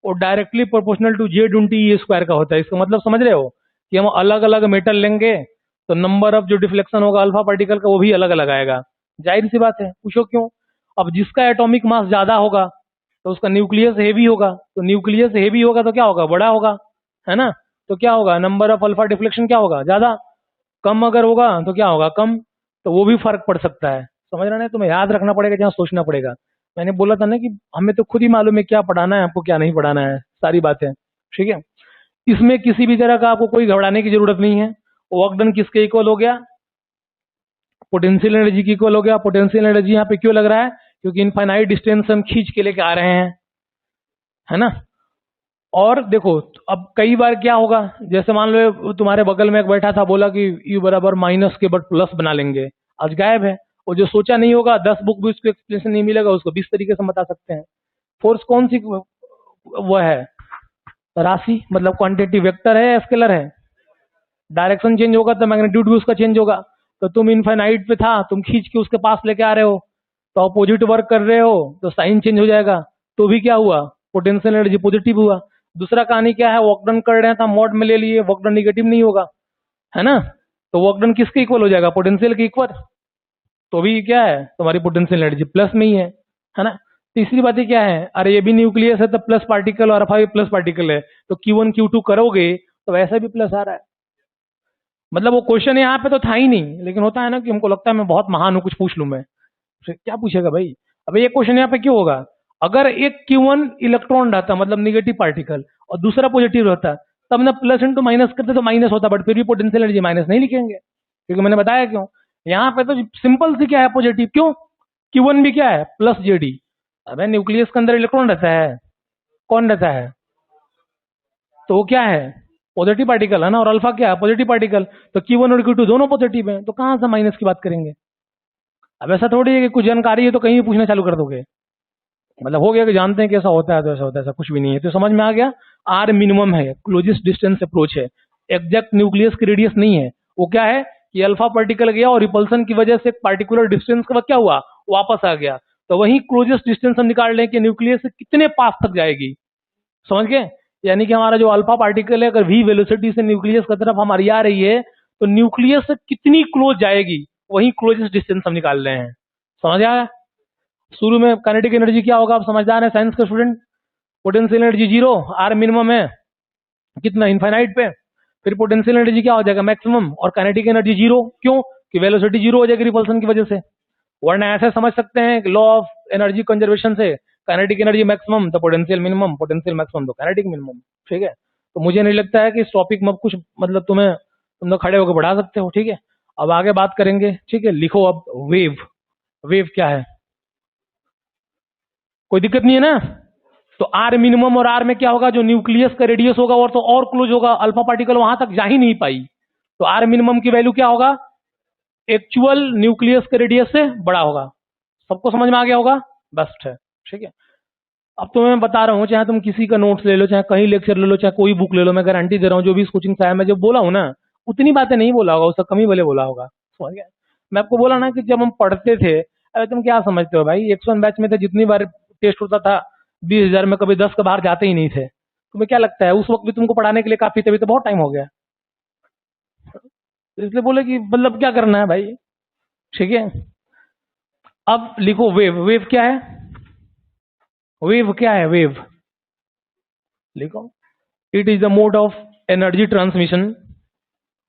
वो directly proportional to Z into E square का होता है। इसका मतलब समझ रहे हो कि हम अलग अलग मेटल लेंगे तो नंबर ऑफ जो डिफ्लेक्शन होगा अल्फा पार्टिकल का वो भी अलग अलग आएगा, जाहिर सी बात है, पूछो क्यों। अब जिसका एटॉमिक मास ज्यादा होगा तो उसका न्यूक्लियस हेवी होगा, तो न्यूक्लियस हेवी होगा तो क्या होगा, बड़ा होगा, है ना, तो क्या होगा नंबर ऑफ अल्फा डिफ्लेक्शन क्या होगा ज्यादा, कम अगर होगा तो क्या होगा कम, तो वो भी फर्क पड़ सकता है। समझ रहे हैं, तुम्हें याद रखना पड़ेगा, जहाँ सोचना पड़ेगा। मैंने बोला था ना कि हमें तो खुद ही मालूम है क्या पढ़ाना है आपको, क्या नहीं पढ़ाना है, सारी बातें। ठीक है, इसमें किसी भी तरह का आपको कोई घबराने की जरूरत नहीं है। वर्क डन किसके इक्वल हो गया, पोटेंशियल एनर्जी की इक्वल हो गया। पोटेंशियल एनर्जी यहाँ पे क्यों लग रहा है, क्योंकि इनफाइनाइट डिस्टेंस हम खींच के लेके आ रहे हैं, है ना। और देखो अब कई बार क्या होगा, जैसे मान लो तुम्हारे बगल में एक बैठा था, बोला कि यू बराबर माइनस के बट प्लस बना लेंगे, आज गायब है। और जो सोचा नहीं होगा 10 बुक भी उसको एक्सप्लेनेशन नहीं मिलेगा, उसको 20 तरीके से बता सकते हैं। फोर्स कौन सी वो है, राशि मतलब क्वांटिटी, वेक्टर है या स्केलर है। डायरेक्शन चेंज होगा तो मैग्नीट्यूड भी उसका चेंज होगा। तो तुम इनफाइनाइट पे था, तुम खींच के उसके पास लेके आ रहे हो, तो अपोजिट वर्क कर रहे हो तो साइन चेंज हो जाएगा, तो भी क्या हुआ पोटेंशियल एनर्जी पॉजिटिव हुआ। दूसरा कहानी क्या है, वर्क डन कर रहे हैं तो मोड में ले लिए, वर्क डन निगेटिव नहीं होगा, है ना, तो वर्क डन किसके इक्वल हो जाएगा, पोटेंशियल के इक्वल, तो भी क्या है तुम्हारी पोटेंशियल एनर्जी प्लस में ही है ना। तीसरी बात क्या है, अरे ये भी न्यूक्लियस है तो प्लस पार्टिकल और अल्फा भी प्लस पार्टिकल है, तो Q1 Q2 करोगे तो वैसा भी प्लस आ रहा है। मतलब वो क्वेश्चन यहाँ पे तो था ही नहीं, लेकिन होता है ना कि हमको लगता है मैं बहुत महान हूँ, कुछ पूछ लूं मैं, फिर क्या पूछेगा भाई। अब ये क्वेश्चन यहाँ पे क्यों होगा, अगर एक Q1 इलेक्ट्रॉन रहता मतलब निगेटिव पार्टिकल और दूसरा पॉजिटिव रहता, तब ना प्लस इंटू माइनस करते तो माइनस होता, बट फिर भी पोटेंशियल एनर्जी माइनस नहीं लिखेंगे, क्योंकि मैंने बताया क्यों। यहाँ पे तो सिंपल सी क्या है पॉजिटिव, क्यों Q1 भी क्या है प्लस जेडी। अबे न्यूक्लियस के अंदर इलेक्ट्रॉन रहता है, कौन रहता है, तो वो क्या है पॉजिटिव पार्टिकल है ना, और अल्फा क्या है पॉजिटिव पार्टिकल, तो Q1 और Q2 दोनों पॉजिटिव हैं, तो कहां से माइनस की बात करेंगे। अब ऐसा थोड़ी है कि कुछ जानकारी है तो कहीं भी पूछना चालू कर दोगे, मतलब हो गया कि जानते हैं कि ऐसा होता है तो ऐसा होता है, ऐसा कुछ भी नहीं है। तो समझ में आ गया, आर मिनिमम है, क्लोजेस्ट डिस्टेंस अप्रोच है, एग्जैक्ट न्यूक्लियस की रेडियस नहीं है। वो क्या है कि अल्फा पार्टिकल गया और रिपल्सन की वजह से एक पार्टिकुलर डिस्टेंस के बाद क्या हुआ वापस आ गया, तो वही क्लोजेस्ट डिस्टेंस हम निकाल लें कि न्यूक्लियस से कितने पास तक जाएगी, समझ गए। यानी कि हमारा जो अल्फा पार्टिकल है अगर v वेलोसिटी से न्यूक्लियस की तरफ हमारी आ रही है तो न्यूक्लियस से कितनी क्लोज जाएगी, वही क्लोजेस्ट डिस्टेंस हम निकाल रहे हैं, समझ आया। शुरू में काइनेटिक एनर्जी क्या होगा, आप समझदार है साइंस के student, potential energy zero, R minimum है कितना इनफाइनाइट पे, फिर पोटेंशियल एनर्जी क्या हो जाएगा मैक्सिमम, और काइनेटिक एनर्जी जीरो, क्यों कि वेलोसिटी जीरो हो जाएगी रिपल्सन की वजह से। वरना ऐसे समझ सकते हैं लॉ ऑफ एनर्जी कंजर्वेशन से, काइनेटिक एनर्जी मैक्सिमम तो पोटेंशियल मिनिमम, पोटेंशियल मैक्सिमम तो काइनेटिक मिनिमम। ठीक है, तो मुझे नहीं लगता है कि इस टॉपिक में अब कुछ मतलब तुम लोग खड़े होकर बढ़ा सकते हो। ठीक है, अब आगे बात करेंगे। ठीक है, लिखो अब वेव, वेव क्या है, कोई दिक्कत नहीं है ना। तो आर मिनिमम और आर में क्या होगा, जो न्यूक्लियस का रेडियस होगा और तो और क्लोज होगा, अल्फा पार्टिकल वहां तक जा ही नहीं पाई, तो आर मिनिमम की वैल्यू क्या होगा, एक्चुअल न्यूक्लियस के रेडियस से बड़ा होगा। सबको समझ में आ गया होगा, बेस्ट है। ठीक है, अब तो मैं बता रहा हूँ, चाहे तुम किसी का नोट्स ले लो, चाहे कहीं लेक्चर ले लो, चाहे कोई बुक ले लो, मैं गारंटी दे रहा हूँ जो भी इस कोचिंग से आया, मैं जब बोला हूँ ना उतनी बातें नहीं बोला होगा, उससे कम ही भले बोला होगा, समझ गया। मैं आपको बोला ना कि जब हम पढ़ते थे, अरे तुम क्या समझते हो भाई, 101 बैच में तो जितनी बार टेस्ट होता था 20,000 में कभी 10 के बाहर जाते ही नहीं थे। तुम्हें क्या लगता है उस वक्त भी तुमको पढ़ाने के लिए काफी, तभी तो बहुत टाइम हो गया। तो इसलिए बोले कि मतलब क्या करना है भाई, ठीक है। अब लिखो वेव। वेव क्या है? वेव क्या है? वेव लिखो, it is the mode of energy transmission.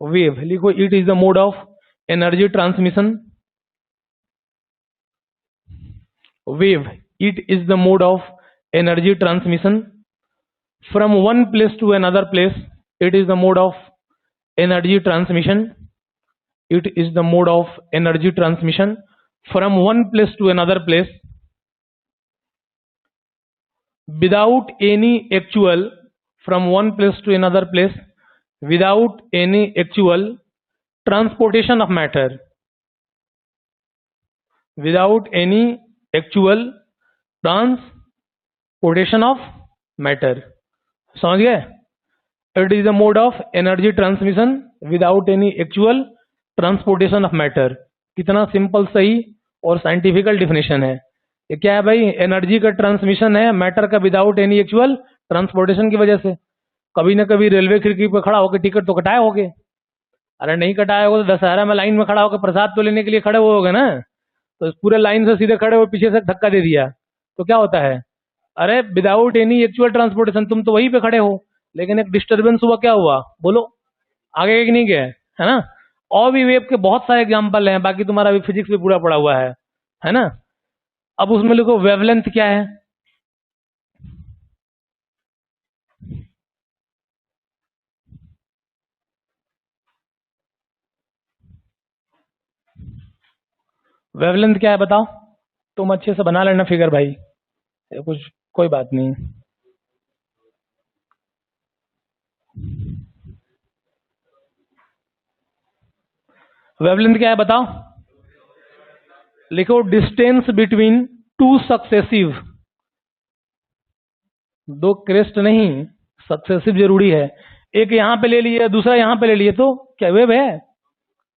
Wave लिखो, it is the mode of energy transmission. Wave, it is the mode of energy transmission from one place to another place. It is the mode of energy transmission. It is the mode of energy transmission from one place to another place without any actual, from one place to another place without any actual transportation of matter, without any actual transportation of matter. समझ गए? It is the mode of energy transmission without any actual transportation of matter. कितना सिंपल, सही और साइंटिफिकल डिफिनेशन है। ये क्या है भाई? एनर्जी का ट्रांसमिशन है मैटर का विदाउट एनी एक्चुअल ट्रांसपोर्टेशन की वजह से। कभी ना कभी रेलवे खिड़की पर खड़ा होकर टिकट तो कटाए होगे? अरे नहीं कटाए होगे तो दशहरा में लाइन में खड़ा होकर प्रसाद तो लेने के लिए खड़े हुए होगे ना। तो पूरे लाइन से सीधे खड़े हुए पीछे से धक्का दे दिया तो क्या होता है? अरे विदाउट एनी एक्चुअल ट्रांसपोर्टेशन, तुम तो वहीं पे खड़े हो लेकिन एक डिस्टर्बेंस हुआ, क्या हुआ बोलो? आगे एक नहीं गए, है ना। और भी वेव के बहुत सारे एग्जांपल हैं, बाकी तुम्हारा भी फिजिक्स भी पूरा पड़ा हुआ है ना। अब उसमें लिखो वेवलेंथ क्या है। वेवलेंथ क्या है बताओ? तुम अच्छे से बना लेना फिगर भाई, ये कुछ कोई बात नहीं। वेवलेंथ क्या है बताओ? लिखो डिस्टेंस बिटवीन टू सक्सेसिव, दो क्रेस्ट नहीं, सक्सेसिव जरूरी है। एक यहां पे ले लिए दूसरा यहां पे ले लिए तो क्या वेव है?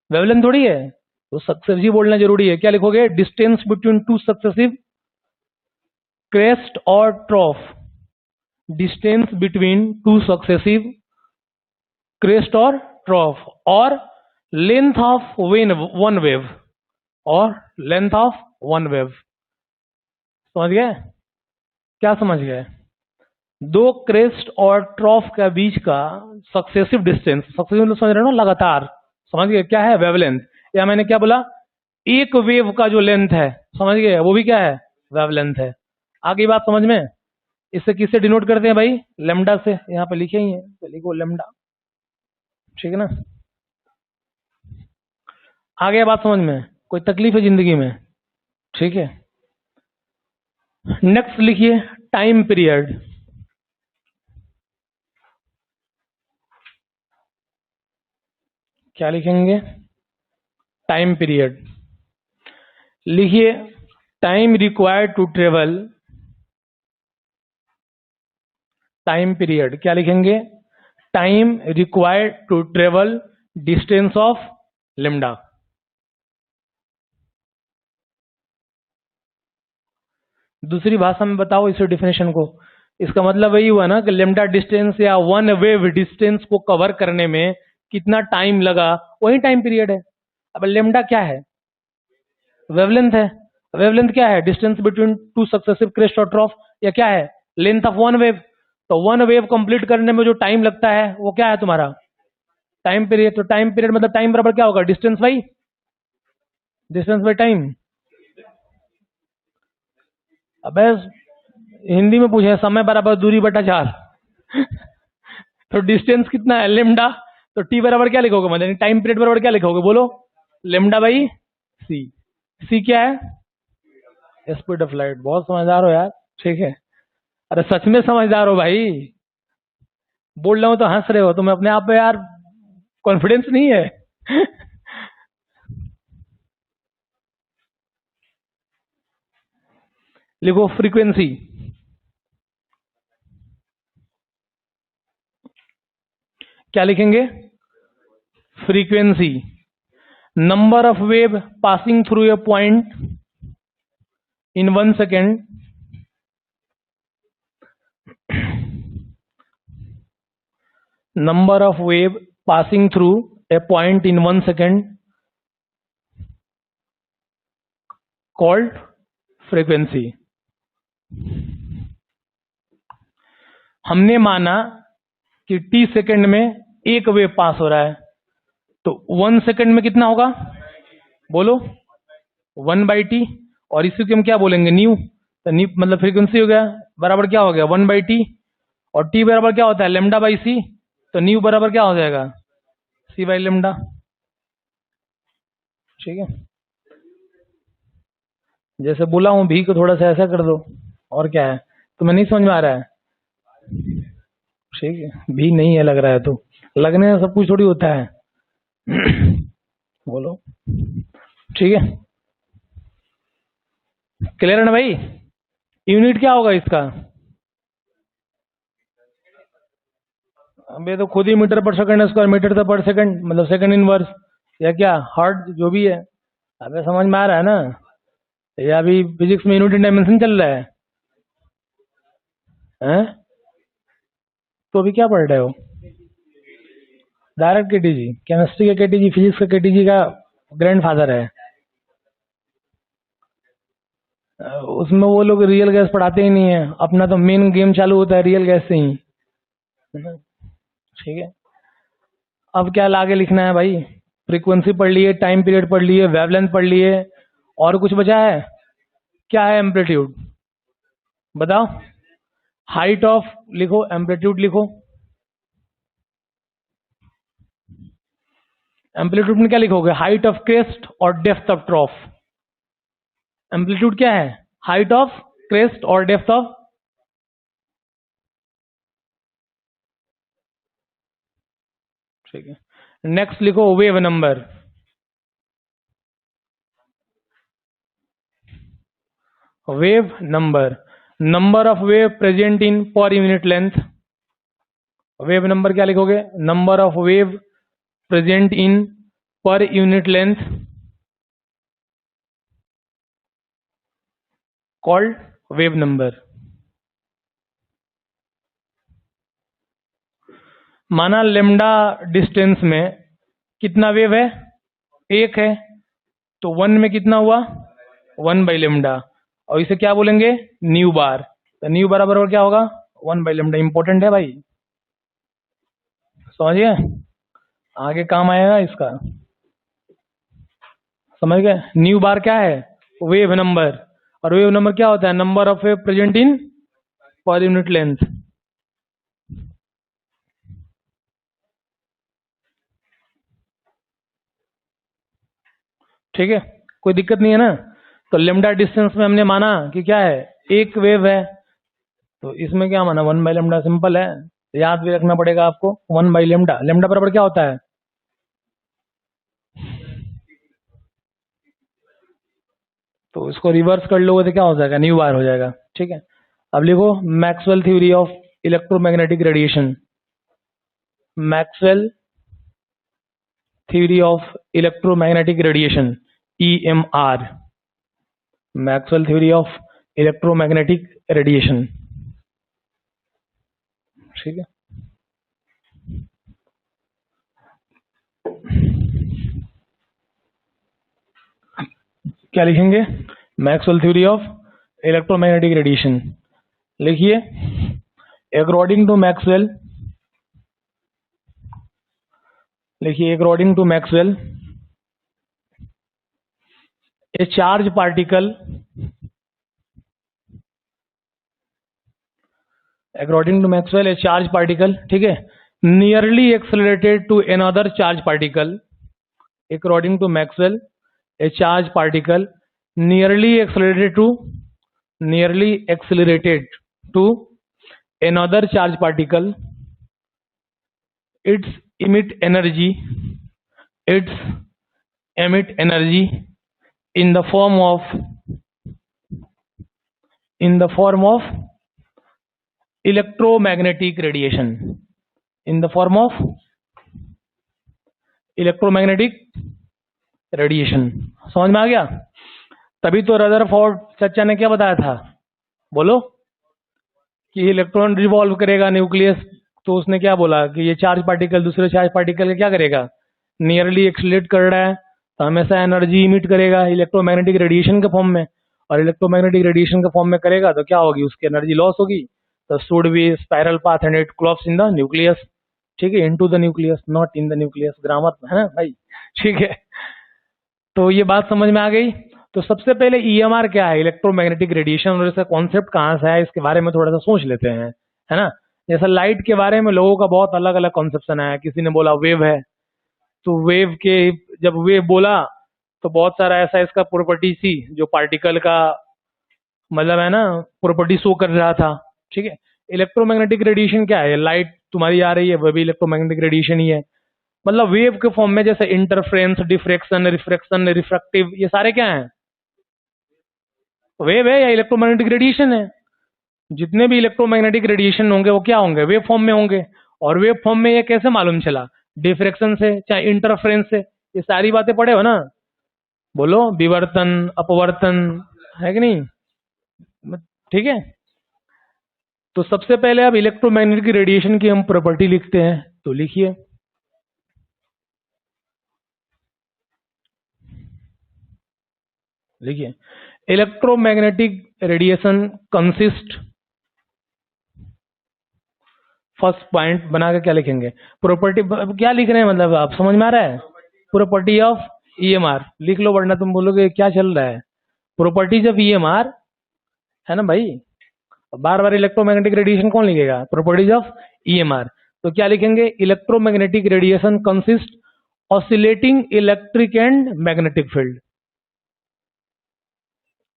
वेवलेंथ थोड़ी है। तो सक्सेसिव बोलना जरूरी है। क्या लिखोगे? Distance between two successive crest और trough, distance between two successive crest और ट्रॉफ, और लेंथ ऑफ वन वेव, और लेंथ ऑफ वन वेव। समझ गए? क्या समझ गए? दो क्रेस्ट और ट्रॉफ के बीच का सक्सेसिव डिस्टेंस, सक्सेसिव समझ रहे हो ना, लगातार। समझ गए? क्या है? वेवलेंथ। या मैंने क्या बोला? एक वेव का जो लेंथ है, समझ गए, वो भी क्या है? वेवलेंथ है। आगे बात समझ में? इससे किससे डिनोट करते हैं भाई? लेमडा से। यहाँ पे लिखे ही है तो लिखो लेमडा, ठीक है ना। आगे बात समझ में? कोई तकलीफ है जिंदगी में? ठीक है। नेक्स्ट लिखिए टाइम पीरियड। क्या लिखेंगे? Time period. लिखिए time required to travel, time period क्या लिखेंगे? Time required to travel distance of lambda. दूसरी भाषा में बताओ इस डेफिनेशन को। इसका मतलब वही हुआ ना कि लेमडा डिस्टेंस या वन वेव डिस्टेंस को कवर करने में कितना टाइम लगा, वही टाइम पीरियड है। अब लेमडा क्या है? वेवलेंथ है। वेवलेंथ क्या है? Distance between two successive crest और ट्रॉफ, या क्या है? Length of one wave. तो वन वेव कंप्लीट करने में जो टाइम लगता है वो क्या है तुम्हारा? Time period. तो टाइम पीरियड मतलब टाइम बराबर क्या होगा? Distance by time. अब हिंदी में पूछे समय बराबर दूरी बटा 4 तो डिस्टेंस कितना है? लेमडा। तो टी बराबर क्या लिखोगे? मतलब टाइम पीरियड बराबर क्या लिखोगे बोलो? लेमडा बाई सी। सी क्या है? Speed of light. बहुत समझदार हो यार, ठीक है। अरे सच में समझदार हो भाई, बोल रहा हूं तो हंस रहे हो। तुम्हें अपने आप पे यार कॉन्फिडेंस नहीं है लिखो फ्रीक्वेंसी। क्या लिखेंगे? Frequency. Number of wave passing through a point in 1 second, number of wave passing through a point in 1 second called frequency. हमने माना कि t सेकंड में एक वेव पास हो रहा है, तो 1 सेकंड में कितना होगा? बोलो 1/t, और इसी को हम क्या बोलेंगे? न्यू। तो न्यू मतलब फ्रीक्वेंसी हो गया, बराबर क्या हो गया? 1/t, और t बराबर क्या होता है? λ/c। तो न्यू बराबर क्या हो जाएगा? c/λ। ठीक है, जैसे बोला हूं भी को थोड़ा सा ऐसा कर दो, और क्या है? तुम्हें नहीं समझ में आ रहा है? ठीक है, भी नहीं है लग रहा है, तो लगने में सब कुछ थोड़ी होता है। बोलो, ठीक है, क्लियर है ना भाई? यूनिट क्या होगा इसका? अबे तो खुद ही मीटर पर सेकंड स्क्वायर, मीटर पर सेकंड मतलब सेकंड इनवर्स, या क्या हर्ट्ज, जो भी है। अबे समझ में आ रहा है ना? या अभी फिजिक्स में यूनिट इन डायमेंशन चल रहा है, हैं? तो अभी क्या पढ़ रहे हो? डायरेक्ट केटीजी, केमिस्ट्री का केटीजी, फिजिक्स का केटीजी का ग्रैंडफादर है। उसमें वो लोग रियल गैस पढ़ाते ही नहीं है, अपना तो मेन गेम चालू होता है रियल गैस से ही, है ना? ठीक है, अब क्या लागे लिखना है भाई? फ्रीक्वेंसी पढ़ लिए, टाइम पीरियड पढ़ लिए, वेवलेंथ पढ़ लिए, और कुछ बचा है? क्या है? एम्पलीट्यूड। बताओ, हाइट ऑफ लिखो, एम्पलीट्यूड लिखो। एम्पलीट्यूड में क्या लिखोगे? हाइट ऑफ क्रेस्ट और डेप्थ ऑफ ट्रॉफ। एम्पलीट्यूड क्या है? हाइट ऑफ क्रेस्ट और डेप्थ ऑफ, ठीक है। नेक्स्ट लिखो wave number. Wave number, number of wave present in per unit length. Wave number क्या लिखोगे? Number of wave present in per unit length called wave number. माना लेमडा डिस्टेंस में कितना वेव है? एक है, तो 1 में कितना हुआ? 1/λ, और इसे क्या बोलेंगे? न्यू बार। तो न्यू बराबर और क्या होगा? 1/λ। इंपॉर्टेंट है भाई, समझिए, आगे काम आएगा इसका। समझ गए? न्यू बार क्या है? वेव नंबर, और वेव नंबर क्या होता है? Number of wave present in per unit length. ठीक है, कोई दिक्कत नहीं है ना? तो लेमडा डिस्टेंस में हमने माना कि क्या है? एक वेव है, तो इसमें क्या माना? 1/λ। सिंपल है, याद भी रखना पड़ेगा आपको। 1/λ, लेमडा बराबर क्या होता है? तो इसको रिवर्स कर लोगे तो क्या हो जाएगा? न्यू बार हो जाएगा। ठीक है, अब लिखो Maxwell theory of electromagnetic radiation. Maxwell theory of electromagnetic radiation, EMR। Maxwell theory of electromagnetic radiation. ठीक है, क्या लिखेंगे? Maxwell theory of electromagnetic radiation. लिखिए, अकॉर्डिंग टू मैक्सवेल, लिखिए according to Maxwell a charge particle, according to Maxwell a charge particle, ठीक है, nearly accelerated to another charge particle. According to Maxwell a charge particle nearly accelerated to another charge particle, its emit energy in the form of electromagnetic radiation, in the form of electromagnetic radiation। समझ में आ गया? तभी तो रदरफोर्ड चचा ने क्या बताया था? बोलो, कि इलेक्ट्रॉन रिवॉल्व करेगा न्यूक्लियस, तो उसने क्या बोला कि ये चार्ज पार्टिकल दूसरे चार्ज पार्टिकल का क्या करेगा? नियरली एक्सीलरेट कर रहा है तो हमेशा एनर्जी इमिट करेगा इलेक्ट्रोमैग्नेटिक रेडिएशन के फॉर्म में, और इलेक्ट्रोमैग्नेटिक रेडिएशन के फॉर्म में करेगा तो क्या होगी, उसकी एनर्जी लॉस होगी। तो should be spiral path and it collapse in the nucleus, ठीक है, into the nucleus, not in the nucleus, grammar है ना भाई, ठीक है। तो ये बात समझ में आ गई। तो सबसे पहले ईएमआर क्या है, इलेक्ट्रोमैग्नेटिक रेडिएशन, और इसका कॉन्सेप्ट कहाँ से है इसके बारे में थोड़ा सा सोच लेते हैं, है ना। जैसा लाइट के बारे में लोगों का बहुत अलग अलग कॉन्सेप्शन है, किसी ने बोला वेव है, तो वेव के जब वेव बोला तो बहुत सारा ऐसा इसका प्रॉपर्टी थी जो पार्टिकल का मतलब है ना प्रॉपर्टी शो कर रहा था, ठीक है। इलेक्ट्रोमैग्नेटिक रेडिएशन क्या है, लाइट तुम्हारी आ रही है वह भी इलेक्ट्रोमैग्नेटिक रेडिएशन ही है, मतलब वेव के फॉर्म में, जैसे इंटरफ्रेंस, डिफ्रेक्शन, रिफ्रैक्शन, रिफ्रैक्टिव, ये सारे क्या हैं, वेव है या इलेक्ट्रोमैग्नेटिक रेडिएशन है। जितने भी इलेक्ट्रोमैग्नेटिक रेडिएशन होंगे वो क्या होंगे, वेव फॉर्म में होंगे। और वेव फॉर्म में ये कैसे मालूम चला, डिफ्रेक्शन से, चाहे इंटरफ्रेंस से, ये सारी बातें पढ़े हो ना, बोलो, विवर्तन, अपवर्तन, है कि नहीं, ठीक है। तो सबसे पहले अब इलेक्ट्रोमैग्नेटिक रेडिएशन की हम प्रॉपर्टी लिखते हैं, तो लिखिए, देखिए, electromagnetic radiation consist, first point बना के क्या लिखेंगे, प्रॉपर्टी, क्या लिख रहे हैं मतलब आप समझ में आ रहा है, प्रॉपर्टी ऑफ ईएमआर लिख लो, वरना तुम बोलोगे क्या चल रहा है, प्रॉपर्टीज ऑफ ईएमआर, है ना भाई। बार बार इलेक्ट्रोमैग्नेटिक रेडिएशन कौन लिखेगा, प्रॉपर्टीज ऑफ ईएमआर। तो क्या लिखेंगे, electromagnetic radiation consist oscillating electric and magnetic field,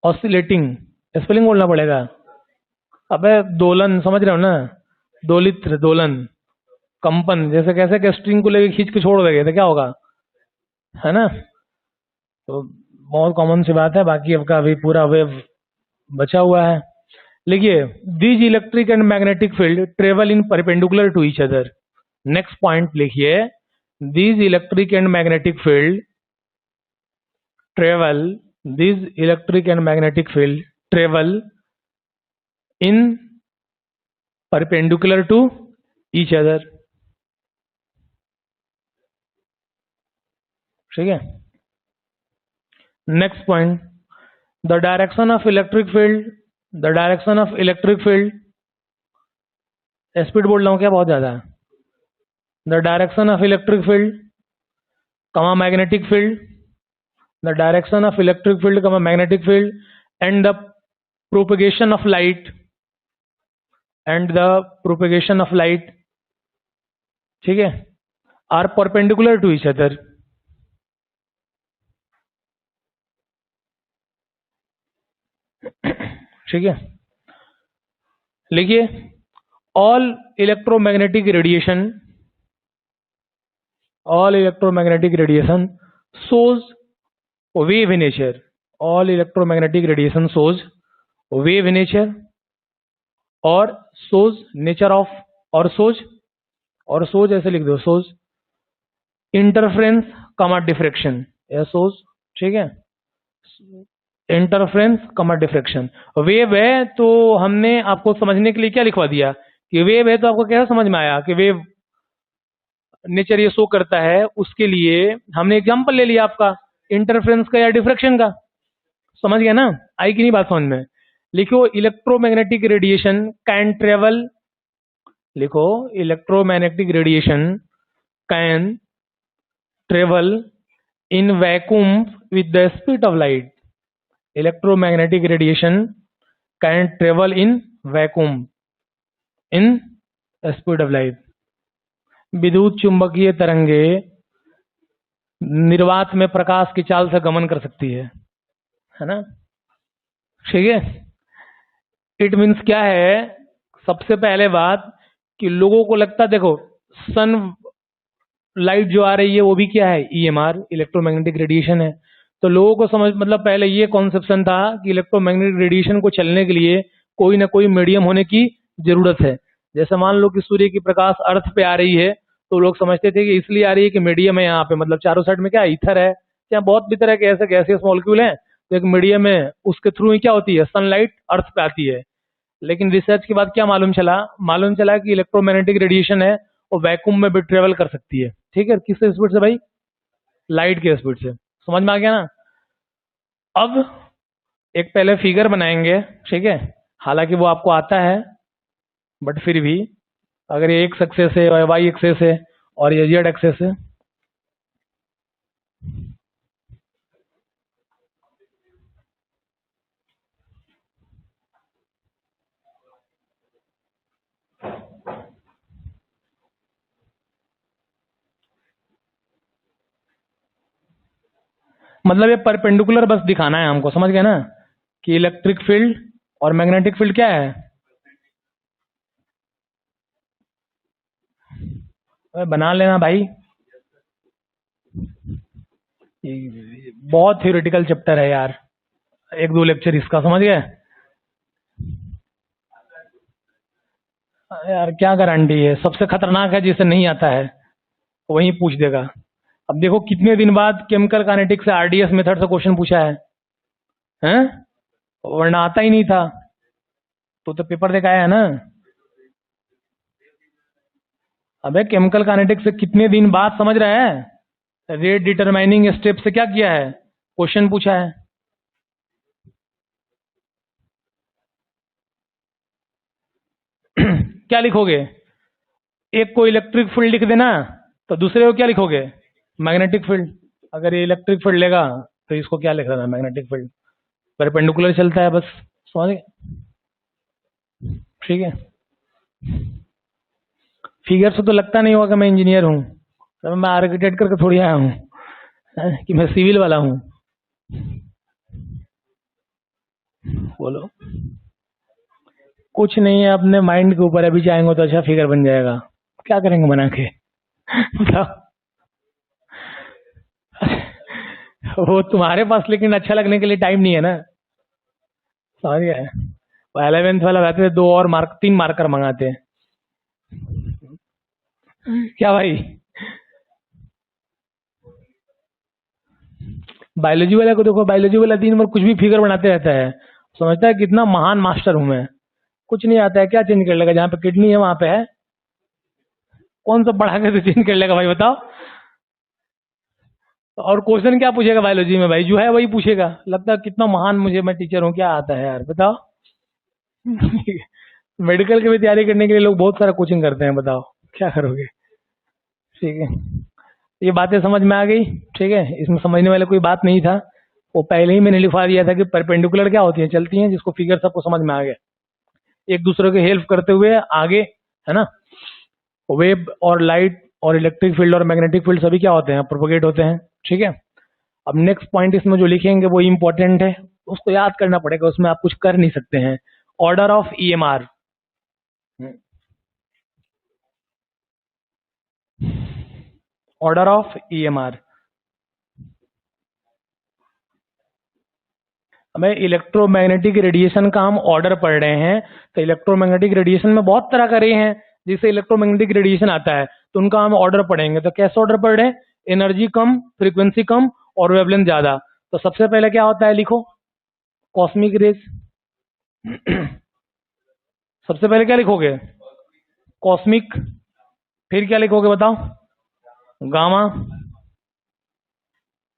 oscillating spelling बोलना पड़ेगा, अबे दोलन, समझ रहे हो ना, दोलित, दोलन, कंपन, जैसे कैसे कि स्ट्रिंग को लेके खींच के छोड़ देंगे तो क्या होगा, है ना। तो बहुत कॉमन सी बात है, बाकी अब का अभी पूरा वेव बचा हुआ है। लिखिए, these electric and magnetic field travel in perpendicular to each other. Next point लिखिए, these electric and magnetic field travel, these electric and magnetic field travel in perpendicular to each other, ठीक है। Next point, the direction of electric field, the direction of electric field, speed बोल रहा हूं क्या बहुत ज्यादा, the direction of electric field comma magnetic field, the direction of electric field comma magnetic field and the propagation of light, and the propagation of light, ठीक है, are perpendicular to each other, ठीक है। लिखिए, all electromagnetic radiation, all electromagnetic radiation shows wave nature, all electromagnetic radiation shows wave nature और सोज नेचर ऑफ, और सोज ऐसे लिख दो, सोज इंटरफ्रेंस कमा डिफ्रेक्शन, या सोज, ठीक है, इंटरफ्रेंस कमा डिफ्रेक्शन। वेव है तो हमने आपको समझने के लिए क्या लिखवा दिया कि वेव है, तो आपको कैसे समझ में आया कि वेव नेचर ये शो करता है, उसके लिए हमने एग्जांपल ले लिया आपका इंटरफ्रेंस का या डिफ्रेक्शन का, समझ गया ना, आई कि नहीं बात समझ में। लिखो, इलेक्ट्रोमैग्नेटिक रेडिएशन कैन ट्रेवल, लिखो, electromagnetic radiation can travel in vacuum with the speed of light, electromagnetic radiation can travel in vacuum in speed of light. विद्युत चुंबकीय तरंगे निर्वात में प्रकाश की चाल से गमन कर सकती है ना, ठीक है। इट मीन्स क्या है, सबसे पहले बात कि लोगों को लगता, देखो सन लाइट जो आ रही है वो भी क्या है, ईएमआर, इलेक्ट्रोमैग्नेटिक रेडिएशन है। तो लोगों को समझ, मतलब पहले ये कॉन्सेप्शन था कि इलेक्ट्रोमैग्नेटिक रेडिएशन को चलने के लिए कोई ना कोई मीडियम होने की जरूरत है। जैसे मान लो कि सूर्य की प्रकाश अर्थ पे आ रही है तो लोग समझते थे कि इसलिए आ रही है कि मीडियम है यहाँ पे, मतलब चारों साइड में क्या ईथर है, या बहुत भी तरह के ऐसे गैसियस मॉलिक्यूल हैं, तो एक मीडियम है, उसके थ्रू ही क्या होती है, सनलाइट अर्थ पे आती है। लेकिन रिसर्च के बाद क्या मालूम चला कि इलेक्ट्रोमैग्नेटिक रेडिएशन है वो वैक्यूम में भी ट्रेवल कर सकती है, ठीक है। किस स्पीड से भाई, लाइट के स्पीड से। समझ में आ गया ना? अब एक पहले फिगर बनाएंगे, ठीक है, हालांकि वो आपको आता है, बट फिर भी अगर ये एक्स एक्सेस है और वाई एक्सेस है और ये जेड एक्सेस है, मतलब ये परपेंडिकुलर बस दिखाना है हमको, समझ गए ना, कि इलेक्ट्रिक फील्ड और मैग्नेटिक फील्ड क्या है। अरे बना लेना भाई, बहुत थ्योरेटिकल चैप्टर है यार, एक दो लेक्चर इसका, समझ गए। यार क्या गारंटी है, सबसे खतरनाक है जिसे नहीं आता है वही पूछ देगा। अब देखो कितने दिन बाद केमिकल काइनेटिक्स से आरडीएस मेथड से क्वेश्चन पूछा है, हैं? वरना आता ही नहीं था, तो पेपर देख आया है ना। अबे केमिकल काइनेटिक्स से कितने दिन बाद, समझ रहे हैं, रेट डिटरमाइनिंग स्टेप से क्या किया है, क्वेश्चन पूछा है। क्या लिखोगे, एक को इलेक्ट्रिक फील्ड लिख देना, तो दूसरे को क्या लिखोगे, मैग्नेटिक फील्ड। अगर ये इलेक्ट्रिक फील्ड लेगा तो इसको क्या लिख देना, मैग्नेटिक फील्ड। परपेंडिकुलर चलता है बस, समझ गए, ठीक है। फिगर से तो लगता नहीं होगा कि मैं इंजीनियर हूँ, तो मैं आर्किटेक्ट करके थोड़ी आया हूँ कि मैं सिविल वाला हूँ। बोलो, कुछ नहीं है, अपने माइंड के ऊपर अभी चाहेंगे तो अच्छा फिगर बन जाएगा, क्या करेंगे बना के बताओ। वो तुम्हारे पास लेकिन अच्छा लगने के लिए टाइम नहीं है ना, समझ गए। वो 11th वाला रहते थे, 2 और 3 मार्कर मंगाते हैं, क्या भाई। बायोलॉजी वाला को देखो, बायोलॉजी वाला दिन भर कुछ भी फिगर बनाते रहता है, समझता है कितना महान मास्टर हूं मैं। कुछ नहीं आता है, क्या चेंज कर लेगा, जहाँ पे किडनी है वहां पे है, कौन सा पढ़ा के तो चेंज कर लेगा भाई, बताओ। और क्वेश्चन क्या पूछेगा बायोलॉजी में भाई, जो है वही पूछेगा, लगता है कितना महान मुझे, मैं टीचर हूँ, क्या आता है यार बताओ। मेडिकल की भी तैयारी करने के लिए लोग बहुत सारा कोचिंग करते हैं, बताओ क्या करोगे, ठीक है। ये बातें समझ में आ गई, ठीक है, इसमें समझने वाले कोई बात नहीं था, वो पहले ही मैंने लिखवा दिया था कि परपेंडिकुलर क्या होती है, चलती हैं, जिसको फिगर सबको समझ में आ गया, एक दूसरे के हेल्प करते हुए आगे, है ना। वेव और लाइट और इलेक्ट्रिक फील्ड और मैग्नेटिक फील्ड सभी क्या होते हैं, प्रोपोगेट होते हैं, ठीक है। अब नेक्स्ट पॉइंट इसमें जो लिखेंगे वो इंपॉर्टेंट है, उसको याद करना पड़ेगा, उसमें आप कुछ कर नहीं सकते हैं। Order of EMR, order of EMR. हमें इलेक्ट्रोमैग्नेटिक रेडिएशन का हम ऑर्डर पढ़ रहे हैं, तो इलेक्ट्रोमैग्नेटिक रेडिएशन में बहुत तरह का रे हैं जिससे इलेक्ट्रोमैग्नेटिक रेडिएशन आता है, तो उनका हम ऑर्डर पढ़ेंगे। तो कैसे ऑर्डर पढ़ रहे हैं, एनर्जी कम, फ्रीक्वेंसी कम और वेवलेंथ ज्यादा। तो सबसे पहले क्या होता है, लिखो, कॉस्मिक रेज। सबसे पहले क्या लिखोगे, कॉस्मिक, फिर क्या लिखोगे बताओ, गामा,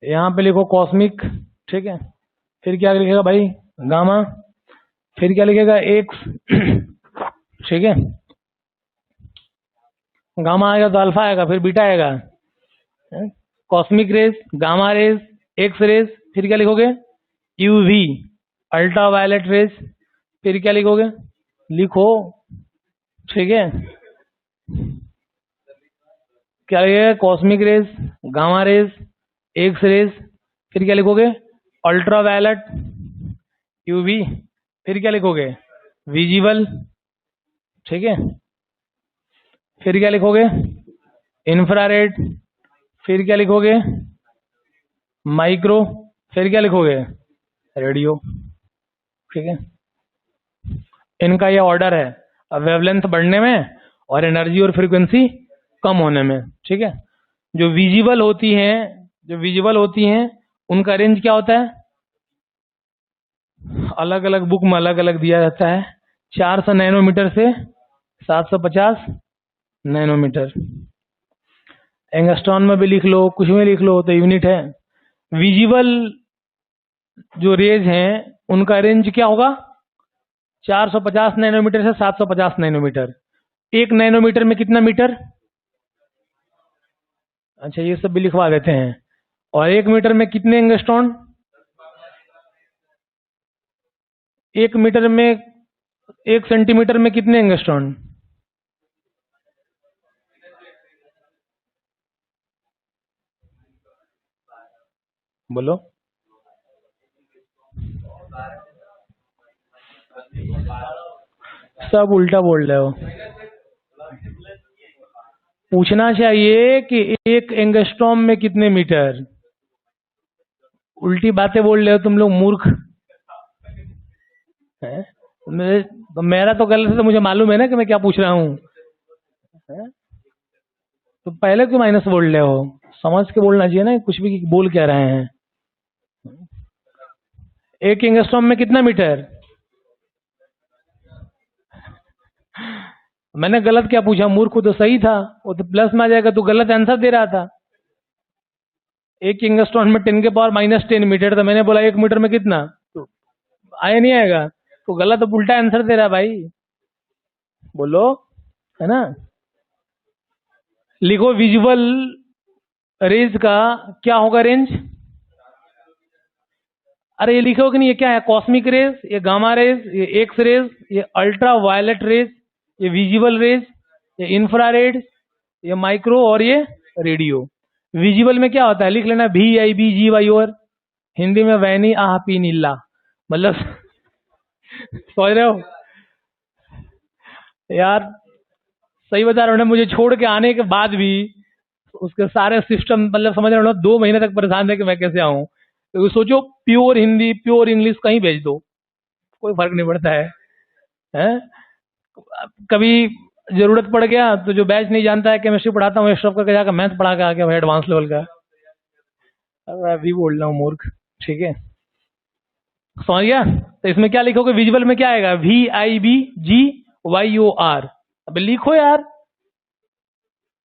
यहां पे लिखो कॉस्मिक, ठीक है, फिर क्या लिखेगा भाई, गामा, फिर क्या लिखेगा, एक्स, ठीक है, गामा आएगा तो अल्फा आएगा, फिर बीटा आएगा, cosmic rays, gamma rays, X rays, फिर क्या लिखोगे, यूवी, अल्ट्रा वायलेट रेज, फिर क्या लिखोगे, लिखो, ठीक है, क्या लिखेगा, cosmic rays, gamma rays, X rays, फिर क्या लिखोगे, अल्ट्रा वायलेट, यूवी, फिर क्या लिखोगे, विजिबल, ठीक है, फिर क्या लिखोगे, इंफ्रारेड, फिर क्या लिखोगे, माइक्रो, फिर क्या लिखोगे, रेडियो, ठीक है। इनका ये ऑर्डर है वेवलेंथ बढ़ने में और एनर्जी और फ्रीक्वेंसी कम होने में, ठीक है। जो विजिबल होती हैं, जो विजिबल होती हैं उनका रेंज क्या होता है, अलग अलग बुक में अलग अलग दिया जाता है, 400 नैनोमीटर से 750 नैनोमीटर। एंगस्ट्रॉन में भी लिख लो, कुछ में लिख लो, तो यूनिट है। विजिबल जो रेज हैं उनका रेंज क्या होगा? 450 नैनोमीटर से 750 नैनोमीटर। 1 नैनोमीटर में कितना मीटर? अच्छा, ये सब भी लिखवा देते हैं। और 1 मीटर में कितने एंगस्ट्रॉन? 1 मीटर में, 1 सेंटीमीटर में कितने एंगस्ट्रॉन? बोलो। सब उल्टा बोल रहे हो। पूछना चाहिए कि 1 एंगस्ट्रॉम में कितने मीटर। उल्टी बातें बोल रहे हो तुम लोग, मूर्ख है। मेरा तो गलत है, तो मुझे मालूम है ना कि मैं क्या पूछ रहा हूँ। तो पहले क्यों माइनस बोल रहे हो? समझ के बोलना चाहिए ना, कुछ भी बोल क्या रहे हैं। 1 एंगस्ट्रॉम में कितना मीटर? मैंने गलत क्या पूछा? मूर्ख तो सही था, वो तो प्लस में आ जाएगा, तो गलत आंसर दे रहा था। 1 एंगस्ट्रॉन में 10 के पावर -10 मीटर, तो मैंने बोला 1 मीटर में कितना, तो आया नहीं आएगा, तो गलत, तो उल्टा आंसर दे रहा भाई। बोलो, है ना। लिखो विजुअल रेज का क्या होगा रेंज? अरे ये लिखो कि नहीं, ये क्या है? कॉस्मिक रेज, ये गामा रेज, ये एक्स रेज, ये अल्ट्रा वायलेट रेज, ये विजिबल रेज, ये इंफ्रारेड, ये माइक्रो, और ये रेडियो। विजिबल में क्या होता है? लिख लेना VIBG और हिंदी में वैनी आह पी नीला, मतलब समझ रहे हो यार? सही बता रहा हूँ ना, मुझे छोड़ के आने के बाद भी उसके सारे सिस्टम, मतलब समझ रहे हो ना, 2 महीने तक परेशान थे कि मैं कैसे आऊं। तो सोचो, प्योर हिंदी प्योर इंग्लिश कहीं भेज दो, कोई फर्क नहीं पड़ता है, हैं? कभी जरूरत पड़ गया तो जो बैच नहीं जानता है, केमिस्ट्री पढ़ाता हूँ, स्टॉप करके जाकर मैथ पढ़ा के आ गया भाई, एडवांस लेवल का। अब मैं भी बोल रहा हूँ मूर्ख, ठीक है, समझ गया? तो इसमें क्या लिखोगे? विजुअल में क्या आएगा? VIBGYOR। अब लिखो यार,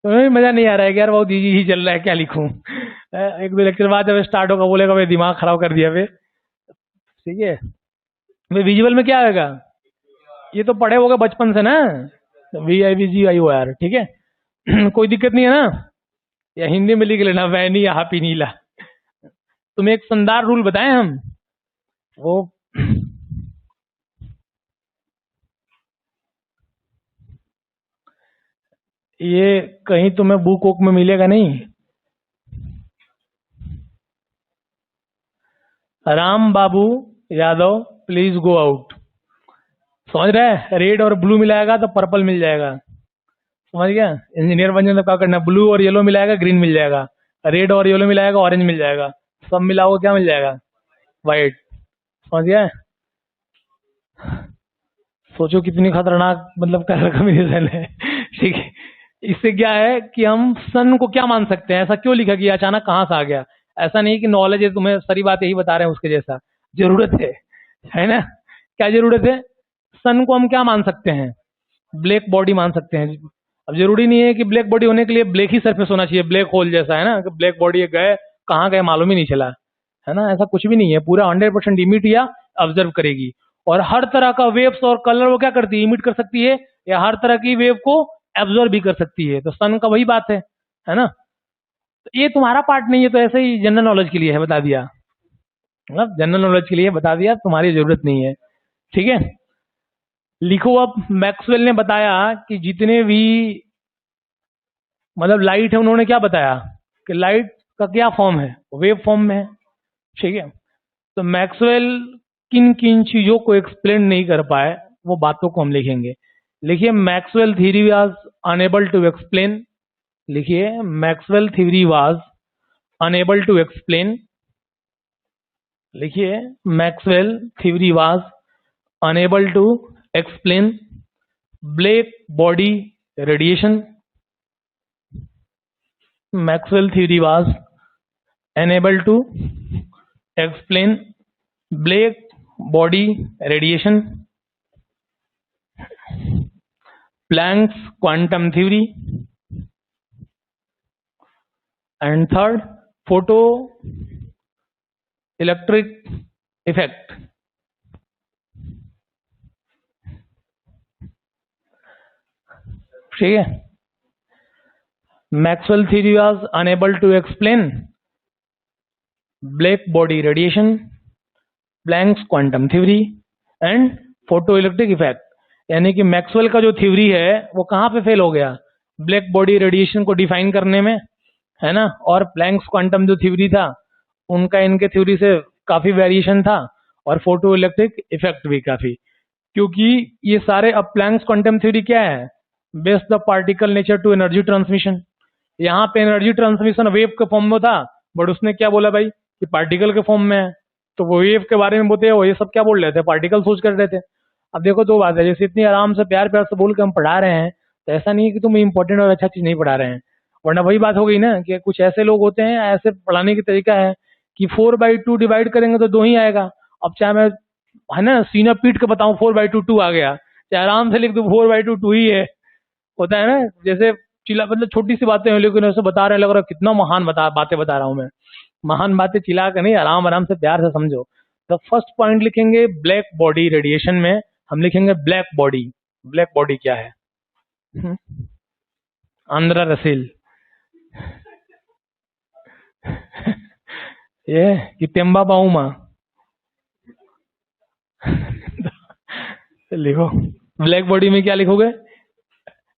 तुम्हें मजा नहीं आ रहा है कि यार बहुत इजी ही चल रहा है, क्या लिखूं? 1-2 लेक्चर बाद जब स्टार्ट होगा बोलेगा भाई दिमाग खराब कर दिया भाई, ठीक है। भाई विजुअल में क्या आएगा? ये तो पढ़े होगा बचपन से ना, VIBGYOR, ठीक है। कोई दिक्कत नहीं है ना? या हिंदी में लिख लेना वैनी या हापी नीला। तुम्हें एक शानदार रूल बताएं हम, वो ये कहीं तुम्हें बुक वुक में मिलेगा नहीं। राम बाबू यादव प्लीज गो आउट। समझ रहे हैं? रेड और ब्लू मिलाएगा तो पर्पल मिल जाएगा, समझ गया? इंजीनियर बन जाए तो क्या करना? ब्लू और येलो मिलाएगा ग्रीन मिल जाएगा, रेड और येलो मिलाएगा ऑरेंज मिल जाएगा, सब मिलाओगे क्या मिल जाएगा? व्हाइट। समझ गया? सोचो कितनी खतरनाक मतलब कलर कॉम्बिनेशन है, ठीक है। इससे क्या है कि हम सन को क्या मान सकते हैं? ऐसा क्यों लिखा कि अचानक कहाँ से आ गया? ऐसा नहीं कि नॉलेज है, तुम्हें सारी बात यही बता रहे हैं उसके जैसा। जरूरत है ना? क्या जरूरत है? सन को हम क्या मान सकते हैं? ब्लैक बॉडी मान सकते हैं। अब जरूरी नहीं है कि ब्लैक बॉडी होने के लिए ब्लैक ही सरफेस होना चाहिए, ब्लैक होल जैसा, है ना, कि ब्लैक बॉडी गए कहाँ गए मालूम ही नहीं चला, है ना? ऐसा कुछ भी नहीं है, पूरा 100% इमिट या ऑब्जर्व करेगी। और हर तरह का वेव्स और कलर वो क्या करती है? इमिट कर सकती है, या हर तरह की वेव को एब्जॉर्ब भी कर सकती है। तो सन का वही बात है ना? तो ये तुम्हारा पार्ट नहीं है, तो ऐसे ही जनरल नॉलेज के लिए है, बता दिया, मतलब जनरल नॉलेज के लिए बता दिया, तुम्हारी जरूरत नहीं है, ठीक है। लिखो अब, मैक्सवेल ने बताया कि जितने भी मतलब लाइट है, उन्होंने क्या बताया कि लाइट का क्या फॉर्म है? वेव फॉर्म में है, ठीक है। तो मैक्सवेल किन किन चीजों को एक्सप्लेन नहीं कर पाए, वो बातों को हम लिखेंगे। लिखिए, Maxwell theory was unable to explain. लिखिए, Maxwell theory was unable to explain. लिखिए, Maxwell theory was unable to explain black body radiation. Maxwell theory was unable to explain black body radiation. Planck's quantum theory and third photo electric effect. ठीक है, Maxwell theory was unable to explain black body radiation, Planck's quantum theory and photo electric effect. यानी कि मैक्सवेल का जो थ्योरी है वो कहाँ पे फेल हो गया? ब्लैक बॉडी रेडिएशन को डिफाइन करने में, है ना। और प्लैंक्स क्वांटम जो थ्योरी था उनका इनके थ्योरी से काफी वेरिएशन था, और फोटो इलेक्ट्रिक इफेक्ट भी काफी, क्योंकि ये सारे, अब प्लैंक्स क्वांटम थ्योरी क्या है? Base the particle nature to energy transmission. यहाँ पे एनर्जी ट्रांसमिशन वेव के फॉर्म में था, बट उसने क्या बोला भाई कि पार्टिकल के फॉर्म में है, तो वो वेव के बारे में बोलते हैं, वो ये सब क्या बोल रहे थे? पार्टिकल सोच कर रहे थे। अब देखो दो बात है, जैसे इतनी आराम से प्यार प्यार से बोल के हम पढ़ा रहे हैं, तो ऐसा नहीं है कि तुम इंपॉर्टेंट और अच्छा चीज नहीं पढ़ा रहे हैं, वरना वही बात हो गई ना कि कुछ ऐसे लोग होते हैं, ऐसे पढ़ाने की तरीका है कि 4/2 डिवाइड करेंगे तो 2 ही आएगा। अब चाहे मैं, है ना, सीना पीट के बताऊं 4/2 2 आ गया, चाहे आराम से लिख दो 4/2 2 ही है, होता है ना। जैसे चिल्ला, मतलब छोटी सी बातें हैं लेकिन ऐसे बता रहे हैं, लग रहा है कितना महान बातें बता रहा हूं मैं। महान बातें चिल्ला कर नहीं, आराम आराम से प्यार से समझो। तो फर्स्ट पॉइंट लिखेंगे ब्लैक बॉडी रेडिएशन में, हम लिखेंगे ब्लैक बॉडी। ब्लैक बॉडी क्या है? हम्म, आंध्रा रसील ये कि तेम्बा बाउमा लिखो, ब्लैक बॉडी में क्या लिखोगे?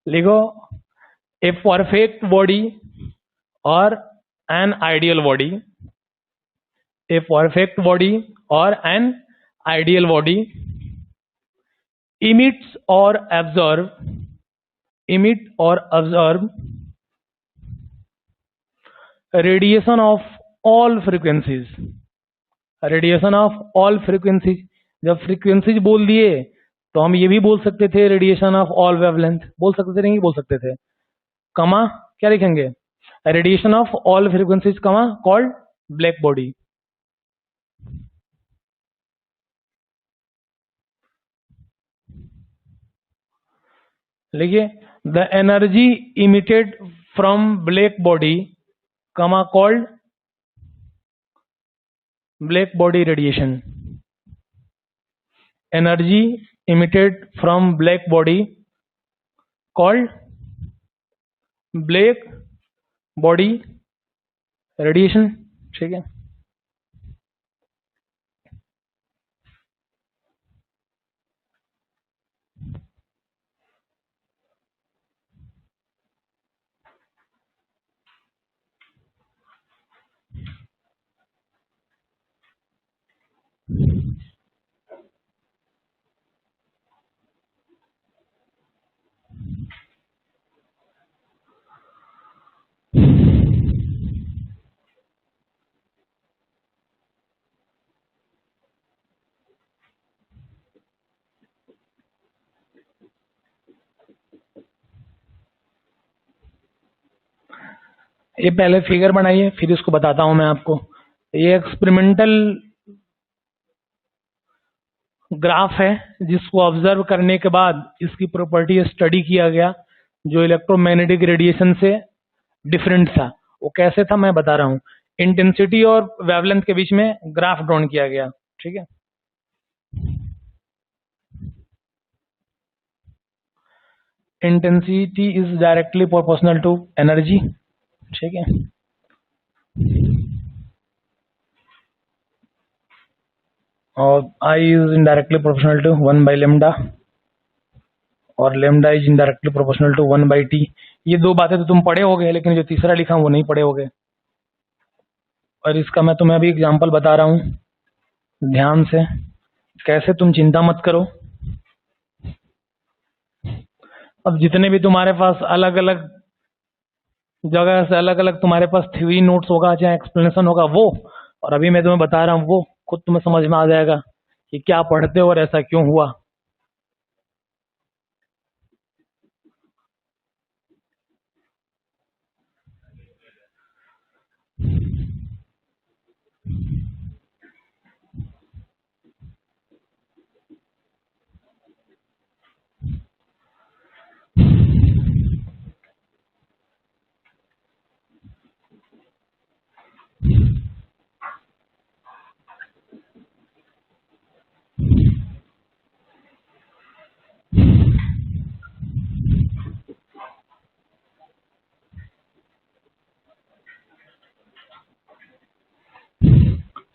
लिखो ए परफेक्ट बॉडी और an ideal body. A perfect body और an ideal body emits or absorb emit or absorb radiation of all frequencies। Radiation of all frequencies, जब फ्रीक्वेंसीज बोल दिए तो हम ये भी बोल सकते थे रेडिएशन ऑफ ऑल वेवलेंथ, बोल सकते थे नहीं बोल सकते थे, कमा क्या लिखेंगे? Radiation of all frequencies comma called black body. लिखिए the energy emitted from black body comma called black body radiation. Energy emitted from black body called black body radiation. ठीक है, ये पहले फिगर बनाइए फिर इसको बताता हूं मैं आपको। ये एक्सपेरिमेंटल ग्राफ है जिसको ऑब्जर्व करने के बाद इसकी प्रॉपर्टी स्टडी किया गया, जो इलेक्ट्रोमैग्नेटिक रेडिएशन से डिफरेंट था। वो कैसे था मैं बता रहा हूँ। इंटेंसिटी और वेवलेंथ के बीच में ग्राफ ड्रॉन किया गया। ठीक है, intensity is directly proportional to energy. ठीक है, और I is indirectly proportional to 1/λ और lambda is indirectly proportional to 1/t। ये दो बातें तो तुम पढ़े होगे, लेकिन जो तीसरा लिखा वो नहीं पढ़े होगे। और इसका मैं तुम्हें अभी एग्जांपल बता रहा हूँ, ध्यान से, कैसे तुम चिंता मत करो। अब जितने भी तुम्हारे पास अलग अलग जगह से अलग अलग तुम्हारे पास थ्योरी नोट्स होगा, चाहे एक्सप्लेनेशन होगा, वो और अभी मैं तुम्हें बता रहा हूँ वो खुद तुम्हें समझ में आ जाएगा कि क्या पढ़ते हो और ऐसा क्यों हुआ।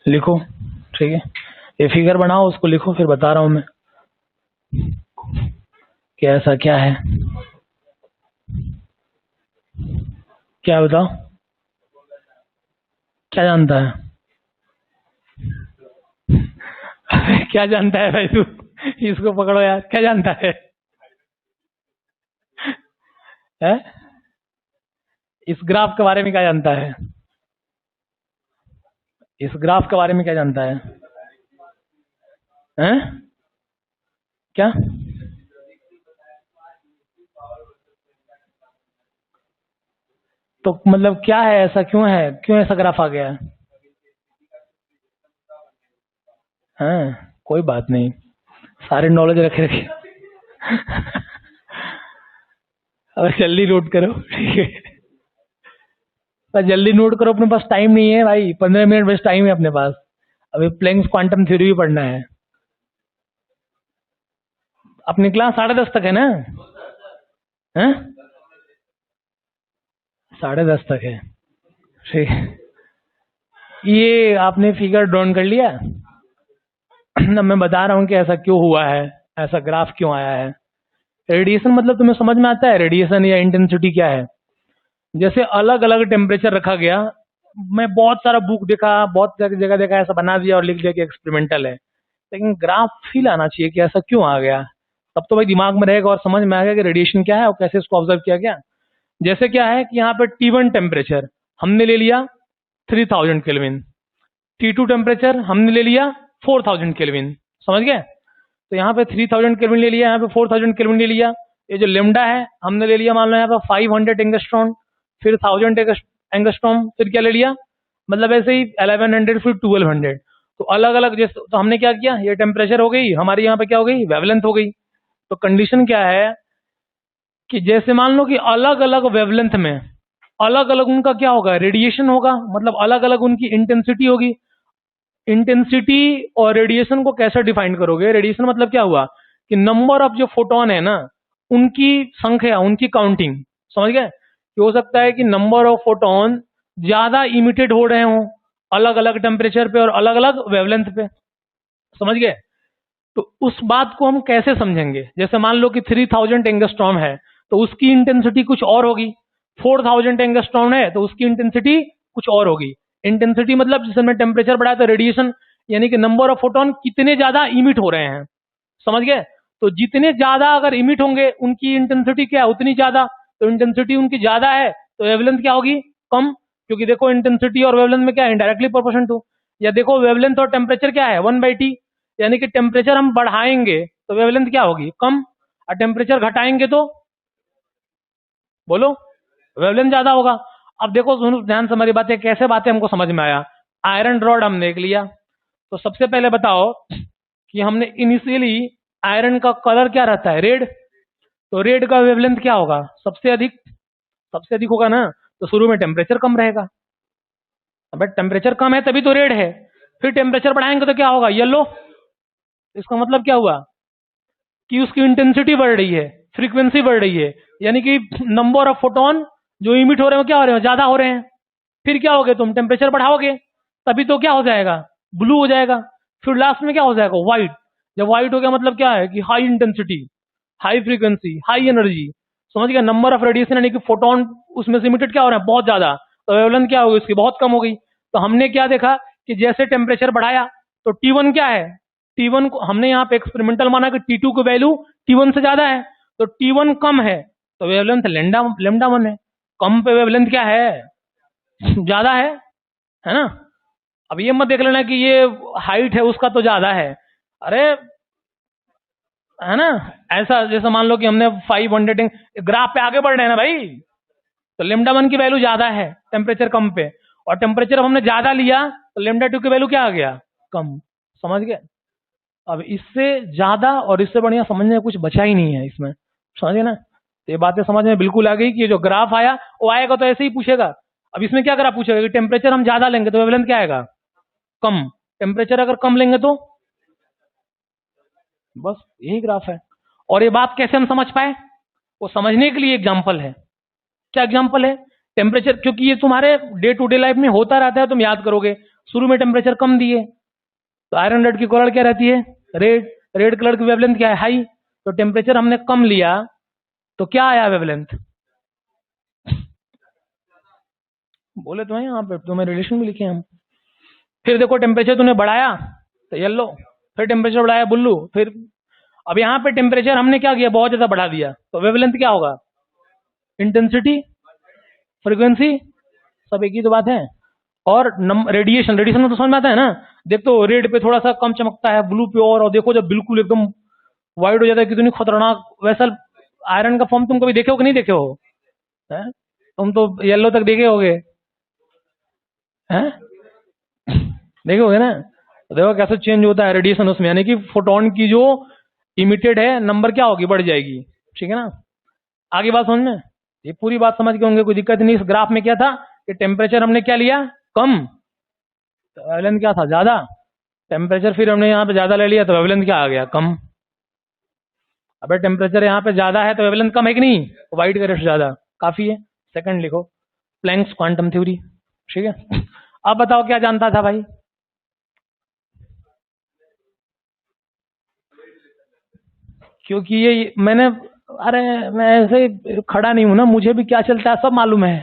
लिखो, ठीक है, ये फिगर बनाओ, उसको लिखो, फिर बता रहा हूं मैं कि ऐसा क्या है। क्या बताओ, क्या जानता है? क्या जानता है भाई तू? इसको पकड़ो यार, क्या जानता है? है? इस ग्राफ के बारे में क्या जानता है? इस ग्राफ के बारे में क्या जानता है? हैं? क्या? तो मतलब क्या है, ऐसा क्यों है, क्यों ऐसा ग्राफ आ गया है? हाँ, कोई बात नहीं, सारे नॉलेज रखे रखे। अब जल्दी नोट करो, ठीक है, बस जल्दी नोट करो, अपने पास टाइम नहीं है भाई, 15 मिनट बस टाइम है अपने पास। अभी प्लैंक्स क्वांटम थ्योरी भी पढ़ना है। अपनी क्लास 10:30 तक है ना? हैं? 10:30 तक है, ठीक है। ये आपने फिगर ड्रॉन कर लिया ना? मैं बता रहा हूँ कि ऐसा क्यों हुआ है, ऐसा ग्राफ क्यों आया है। रेडिएशन मतलब तुम्हें समझ में आता है रेडिएशन या इंटेंसिटी क्या है? जैसे अलग अलग टेम्परेचर रखा गया, मैं बहुत सारा बुक देखा, बहुत सारी जगह देखा, ऐसा बना दिया और लिख दिया कि एक्सपेरिमेंटल है, लेकिन ग्राफ फील आना चाहिए कि ऐसा क्यों आ गया, तब तो भाई दिमाग में रहेगा और समझ में आएगा कि रेडिएशन क्या है और कैसे इसको ऑब्जर्व किया गया। जैसे क्या है कि यहाँ पे T1 टेम्परेचर हमने ले लिया 3000 केल्विन, T2 टेम्परेचर हमने ले लिया 4000 केल्विन, समझ गए? तो यहाँ पे 3000 केल्विन ले लिया, यहाँ पे 4000 केल्विन ले लिया। ये जो लेमडा है हमने ले लिया, मान लो यहाँ पे 500 एंगस्ट्रॉन, फिर 1000 एंगस्ट्रॉम, फिर क्या ले लिया, मतलब ऐसे ही 1100, फिर 1200। तो अलग अलग, जैसे तो हमने क्या किया, ये टेम्परेचर हो गई हमारी, यहाँ पे क्या हो गई, वेवलेंथ हो गई। तो कंडीशन क्या है कि जैसे मान लो कि अलग अलग वेवलेंथ में अलग अलग उनका क्या होगा, रेडिएशन होगा, मतलब अलग अलग उनकी इंटेंसिटी होगी। इंटेंसिटी और रेडिएशन को कैसे डिफाइन करोगे? रेडिएशन मतलब क्या हुआ कि नंबर ऑफ जो फोटोन है ना, उनकी संख्या, उनकी काउंटिंग, समझ गए? कि हो सकता है कि नंबर ऑफ फोटोन ज्यादा इमिटेड हो रहे हों अलग अलग टेम्परेचर पे और अलग अलग वेवलेंथ पे, समझ गए? तो उस बात को हम कैसे समझेंगे? जैसे मान लो कि 3000 एंगस्ट्रॉम है तो उसकी इंटेंसिटी कुछ और होगी, 4000 एंगस्ट्रॉम है तो उसकी इंटेंसिटी कुछ और होगी। इंटेंसिटी मतलब जिस समय टेम्परेचर बढ़ा तो रेडिएशन, यानी कि नंबर ऑफ फोटोन कितने ज्यादा इमिट हो रहे हैं, समझ गए? तो जितने ज्यादा अगर इमिट होंगे उनकी इंटेंसिटी क्या है, उतनी ज्यादा। तो इंटेंसिटी उनकी ज्यादा है तो वेवलेंथ क्या होगी, कम, क्योंकि देखो इंटेंसिटी और वेवलेंथ में क्या है, डायरेक्टली प्रोपोर्शन टू। या देखो वेवलेंथ और टेम्परेचर क्या है, 1/T, यानी कि टेम्परेचर हम बढ़ाएंगे तो वेवलेंथ क्या होगी, कम, और टेम्परेचर घटाएंगे तो बोलो वेवलेंथ ज्यादा होगा। अब देखो सुनो ध्यान से हमारी बातें, कैसे बातें हमको समझ में आया। आयरन रॉड हम देख लिया, तो सबसे पहले बताओ कि हमने इनिशियली आयरन का कलर क्या रहता है, रेड, तो रेड का वेवलेंथ क्या होगा, सबसे अधिक होगा ना, तो शुरू में टेम्परेचर कम रहेगा। अब टेम्परेचर कम है तभी तो रेड है, फिर टेम्परेचर बढ़ाएंगे तो क्या होगा, येलो। इसका मतलब क्या हुआ कि उसकी इंटेंसिटी बढ़ रही है, फ्रीक्वेंसी बढ़ रही है, यानी कि नंबर ऑफ फोटोन जो इमिट हो रहे हैं क्या हो रहे हैं, ज्यादा हो रहे हैं। फिर क्या होगे, तुम टेम्परेचर बढ़ाओगे तभी तो क्या हो जाएगा, ब्लू हो जाएगा। फिर लास्ट में क्या हो जाएगा, व्हाइट। जब व्हाइट हो गया मतलब क्या है कि high intensity, high frequency, high energy, समझ गया? नंबर ऑफ रेडिएशन यानी कि फोटोन उसमें से इमिटेड क्या हो रहा है, बहुत ज्यादा, तो वेवलेंथ क्या होगी उसकी, बहुत कम हो गई। तो हमने क्या देखा कि जैसे टेम्परेचर बढ़ाया तो T1 क्या है, T1 को हमने यहाँ पे एक्सपेरिमेंटल माना कि T2 की वैल्यू T1 से ज्यादा है, तो T1 कम है तो वेवलेंथ लेमडा 1 है। कम पे वेवलेंथ क्या है, ज्यादा है ना? अब ये मत देख लेना कि ये हाइट है उसका तो ज्यादा है, अरे है ना? ऐसा जैसे मान लो कि हमने 500, ग्राफ पे आगे बढ़ रहे हैं ना भाई, तो लेमडा 1 की वैल्यू ज्यादा है टेम्परेचर कम पे, और टेम्परेचर हमने ज्यादा लिया तो लेमडा 2 की वैल्यू क्या आ गया, कम, समझ गए? अब इससे ज्यादा और इससे बढ़िया समझने का कुछ बचा ही नहीं है इसमें, समझे ना? तो ये बातें समझ में बिल्कुल आ गई कि ये जो ग्राफ आया वो आएगा तो ऐसे ही पूछेगा। अब इसमें क्या ग्राफ पूछेगा कि टेम्परेचर हम ज्यादा लेंगे तो वेवलेंथ क्या आएगा, कम, टेम्परेचर अगर कम लेंगे तो, बस यही ग्राफ है। और ये बात कैसे हम समझ पाए, वो समझने के लिए एग्जाम्पल है। क्या एग्जाम्पल है, टेम्परेचर, क्योंकि ये तुम्हारे डे टू डे लाइफ में होता रहता है, तुम याद करोगे। शुरू में टेम्परेचर कम दिए तो आयरन रड की कोलर क्या रहती है, रेड। रेड कलर की वेवलेंथ क्या है, हाई। तो टेम्परेचर हमने कम लिया तो क्या आया वेवलेंथ, बोले तो है यहाँ पे, तो मैं रिलेशन भी लिखे हम। फिर देखो टेम्परेचर तूने बढ़ाया तो येलो, फिर टेम्परेचर बढ़ाया ब्लू, फिर अब यहाँ पे टेम्परेचर हमने क्या किया, बहुत ज्यादा बढ़ा दिया तो वेवलेंथ क्या होगा, इंटेंसिटी, फ्रीक्वेंसी, सब एक ही तो बात है। और रेडिएशन, रेडिएशन में तो समझ में आता है ना, देख तो रेड पे थोड़ा सा कम चमकता है, ब्लू पे और देखो जब बिल्कुल एकदम वाइड हो जाता है कितनी खतरनाक। वैसा आयरन का फॉर्म तुम कभी देखे हो कि नहीं देखे हो, है? तुम तो येलो तक देखे होगे, हैं? देखे होगे ना। तो देखो कैसे चेंज होता है रेडिएशन उसमें, यानी कि फोटोन की जो इमिटेड है नंबर क्या होगी, बढ़ जाएगी। ठीक है ना, आगे बात समझ में, ये पूरी बात समझ के होंगे, कोई दिक्कत नहीं। इस ग्राफ में क्या था कि टेम्परेचर हमने क्या लिया, कम, तो वेवलेंथ क्या था, ज्यादा। टेम्परेचर फिर हमने यहाँ पे ज्यादा ले लिया तो वेवलेंथ क्या आ गया, कम। अबे टेम्परेचर यहाँ पे ज्यादा है तो वेवलेंथ कम है कि नहीं, वाइट का रेट ज्यादा, काफी है। सेकंड लिखो, प्लैंक्स क्वांटम थ्योरी। ठीक है, अब बताओ क्या जानता था भाई, क्योंकि ये मैंने, अरे मैं ऐसे खड़ा नहीं हूं ना, मुझे भी क्या चलता है सब मालूम है।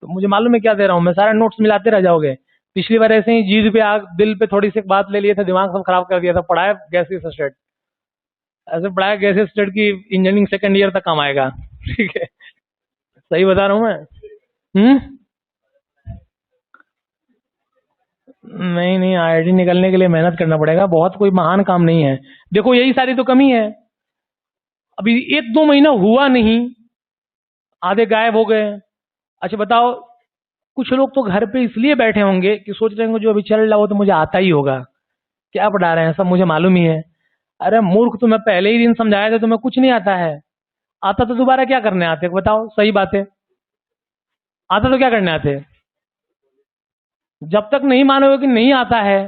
तो मुझे मालूम है क्या दे रहा हूँ मैं, सारे नोट्स मिलाते रह जाओगे। पिछली बार ऐसे ही जीद पे आग दिल पे थोड़ी सी बात ले लिए थे, दिमाग सब खराब कर दिया था, पढ़ाया गैसेस स्टेट, ऐसे पढ़ाया गैसेस स्टेट की इंजीनियरिंग सेकंड ईयर तक काम आएगा। ठीक है, सही बता रहा हूँ मैं। हम्म, नहीं नहीं, आईआईटी निकलने के लिए मेहनत करना पड़ेगा, बहुत कोई महान काम नहीं है। देखो यही सारी तो कमी है, अभी एक दो महीना हुआ नहीं, आधे गायब हो गए। अच्छा बताओ, कुछ लोग तो घर पे इसलिए बैठे होंगे कि सोच रहे होंगे जो अभी चल रहा हो तो मुझे आता ही होगा, क्या पढ़ा रहे हैं सब मुझे मालूम ही है। अरे मूर्ख, तुम्हें पहले ही दिन समझाया था, तुम्हें कुछ नहीं आता है। आता तो दोबारा क्या करने आते, बताओ सही बात है, आता तो क्या करने आते। जब तक नहीं मानोगे कि नहीं आता है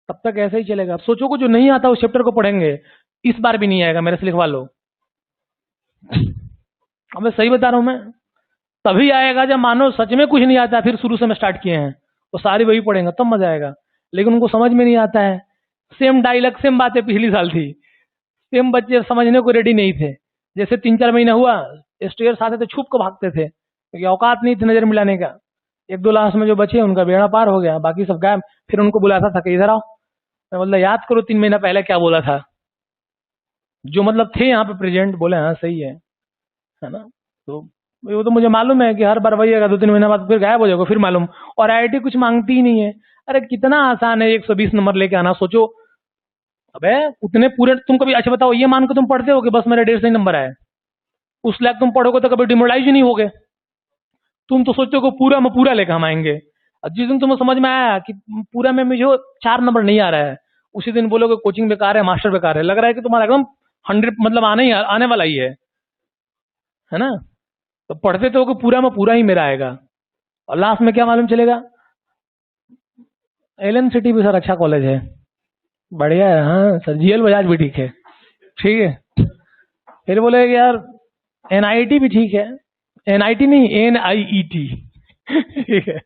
तब तक ऐसे ही चलेगा। अब सोचो को जो नहीं आता उस चैप्टर को पढ़ेंगे, इस बार भी नहीं आएगा, मेरे से लिखवा लो। अब मैं सही बता रहा हूं मैं, तभी आएगा जब मानो सच में कुछ नहीं आता, फिर शुरू से मैं स्टार्ट किए हैं वो सारी वही पढ़ेंगे तब मजा आएगा। लेकिन उनको समझ में नहीं आता है, सेम डायलॉग सेम बातें पिछली साल थी, सेम बच्चे समझने को रेडी नहीं थे। जैसे 3-4 महीना हुआ, स्टेयर्स आते थे छुप को भागते थे, क्योंकि औकात नहीं थी नजर मिलाने का। एक दो लास्ट में जो बचे उनका बेड़ा पार हो गया, बाकी सब गायब। फिर उनको बुलाता था कि इधर आओ, मैं बोला याद करो 3 महीना पहले क्या बोला था, जो मतलब थे यहाँ पे प्रेजेंट, बोले हाँ सही है ना। तो वो तो मुझे मालूम है कि हर बार वही आएगा, 2-3 महीना बाद फिर गायब हो जाएगा, फिर मालूम। और आईआईटी कुछ मांगती ही नहीं है। अरे कितना आसान है 120 नंबर लेके आना, सोचो। अबे उतने पूरे तुम कभी, अच्छा बताओ, ये मान के तुम पढ़ते हो कि बस मेरे 150 नंबर आए, उस लायक तुम पढ़ोगे तो कभी डिमोरलाइज ही नहीं होगे। तुम तो सोचो को पूरा में पूरा लेकर हम आएंगे, और जिस दिन तुम्हें समझ में आया कि पूरा में मुझे 4 नंबर नहीं आ रहा है, उसी दिन बोलोगे कोचिंग बेकार है, मास्टर बेकार है। लग रहा है कि तुम्हारा एकदम 100 मतलब आने वाला ही है ना। तो पढ़ते तो कि पूरा में पूरा ही मेरा आएगा, और लास्ट में क्या मालूम चलेगा। एलएन सिटी भी सर अच्छा कॉलेज है, बढ़िया है। हाँ सर, जीएल बजाज भी ठीक है, ठीक है। फिर बोले कि यार एनआईटी भी ठीक है, एनआईटी नहीं एनआईईटी, ठीक है,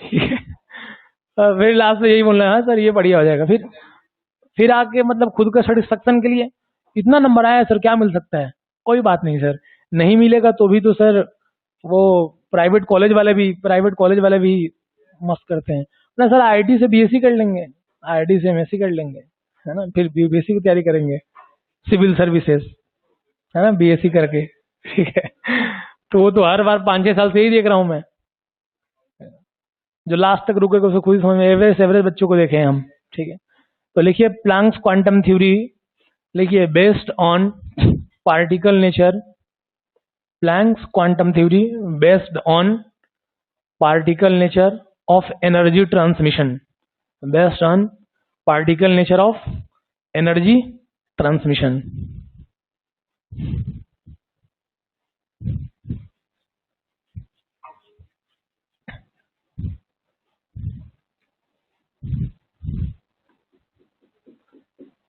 ठीक है। फिर लास्ट में यही बोलना है, हाँ सर ये बढ़िया हो जाएगा। फिर आके मतलब खुद का सेटिस्फेक्शन के लिए, इतना नंबर आया सर क्या मिल सकता है, कोई बात नहीं सर, नहीं मिलेगा तो भी तो सर वो प्राइवेट कॉलेज वाले भी मस्त करते हैं ना सर। आईआईटी से बीएससी कर लेंगे, आईआईटी से एमएससी कर लेंगे, है ना, फिर बीएससी की तैयारी करेंगे, सिविल सर्विसेज, है ना, बीएससी करके, ठीक है। तो वो तो हर बार 5-6 साल से ही देख रहा हूं मैं, जो लास्ट तक रुकेगा उसको खुद समझ में, एवरेज एवरेज बच्चों को देखे हम, ठीक है। तो लिखिए प्लैंक्स क्वांटम थ्योरी, लिखिए based on particle nature, Planck's quantum theory based on particle nature of energy transmission, based on particle nature of energy transmission.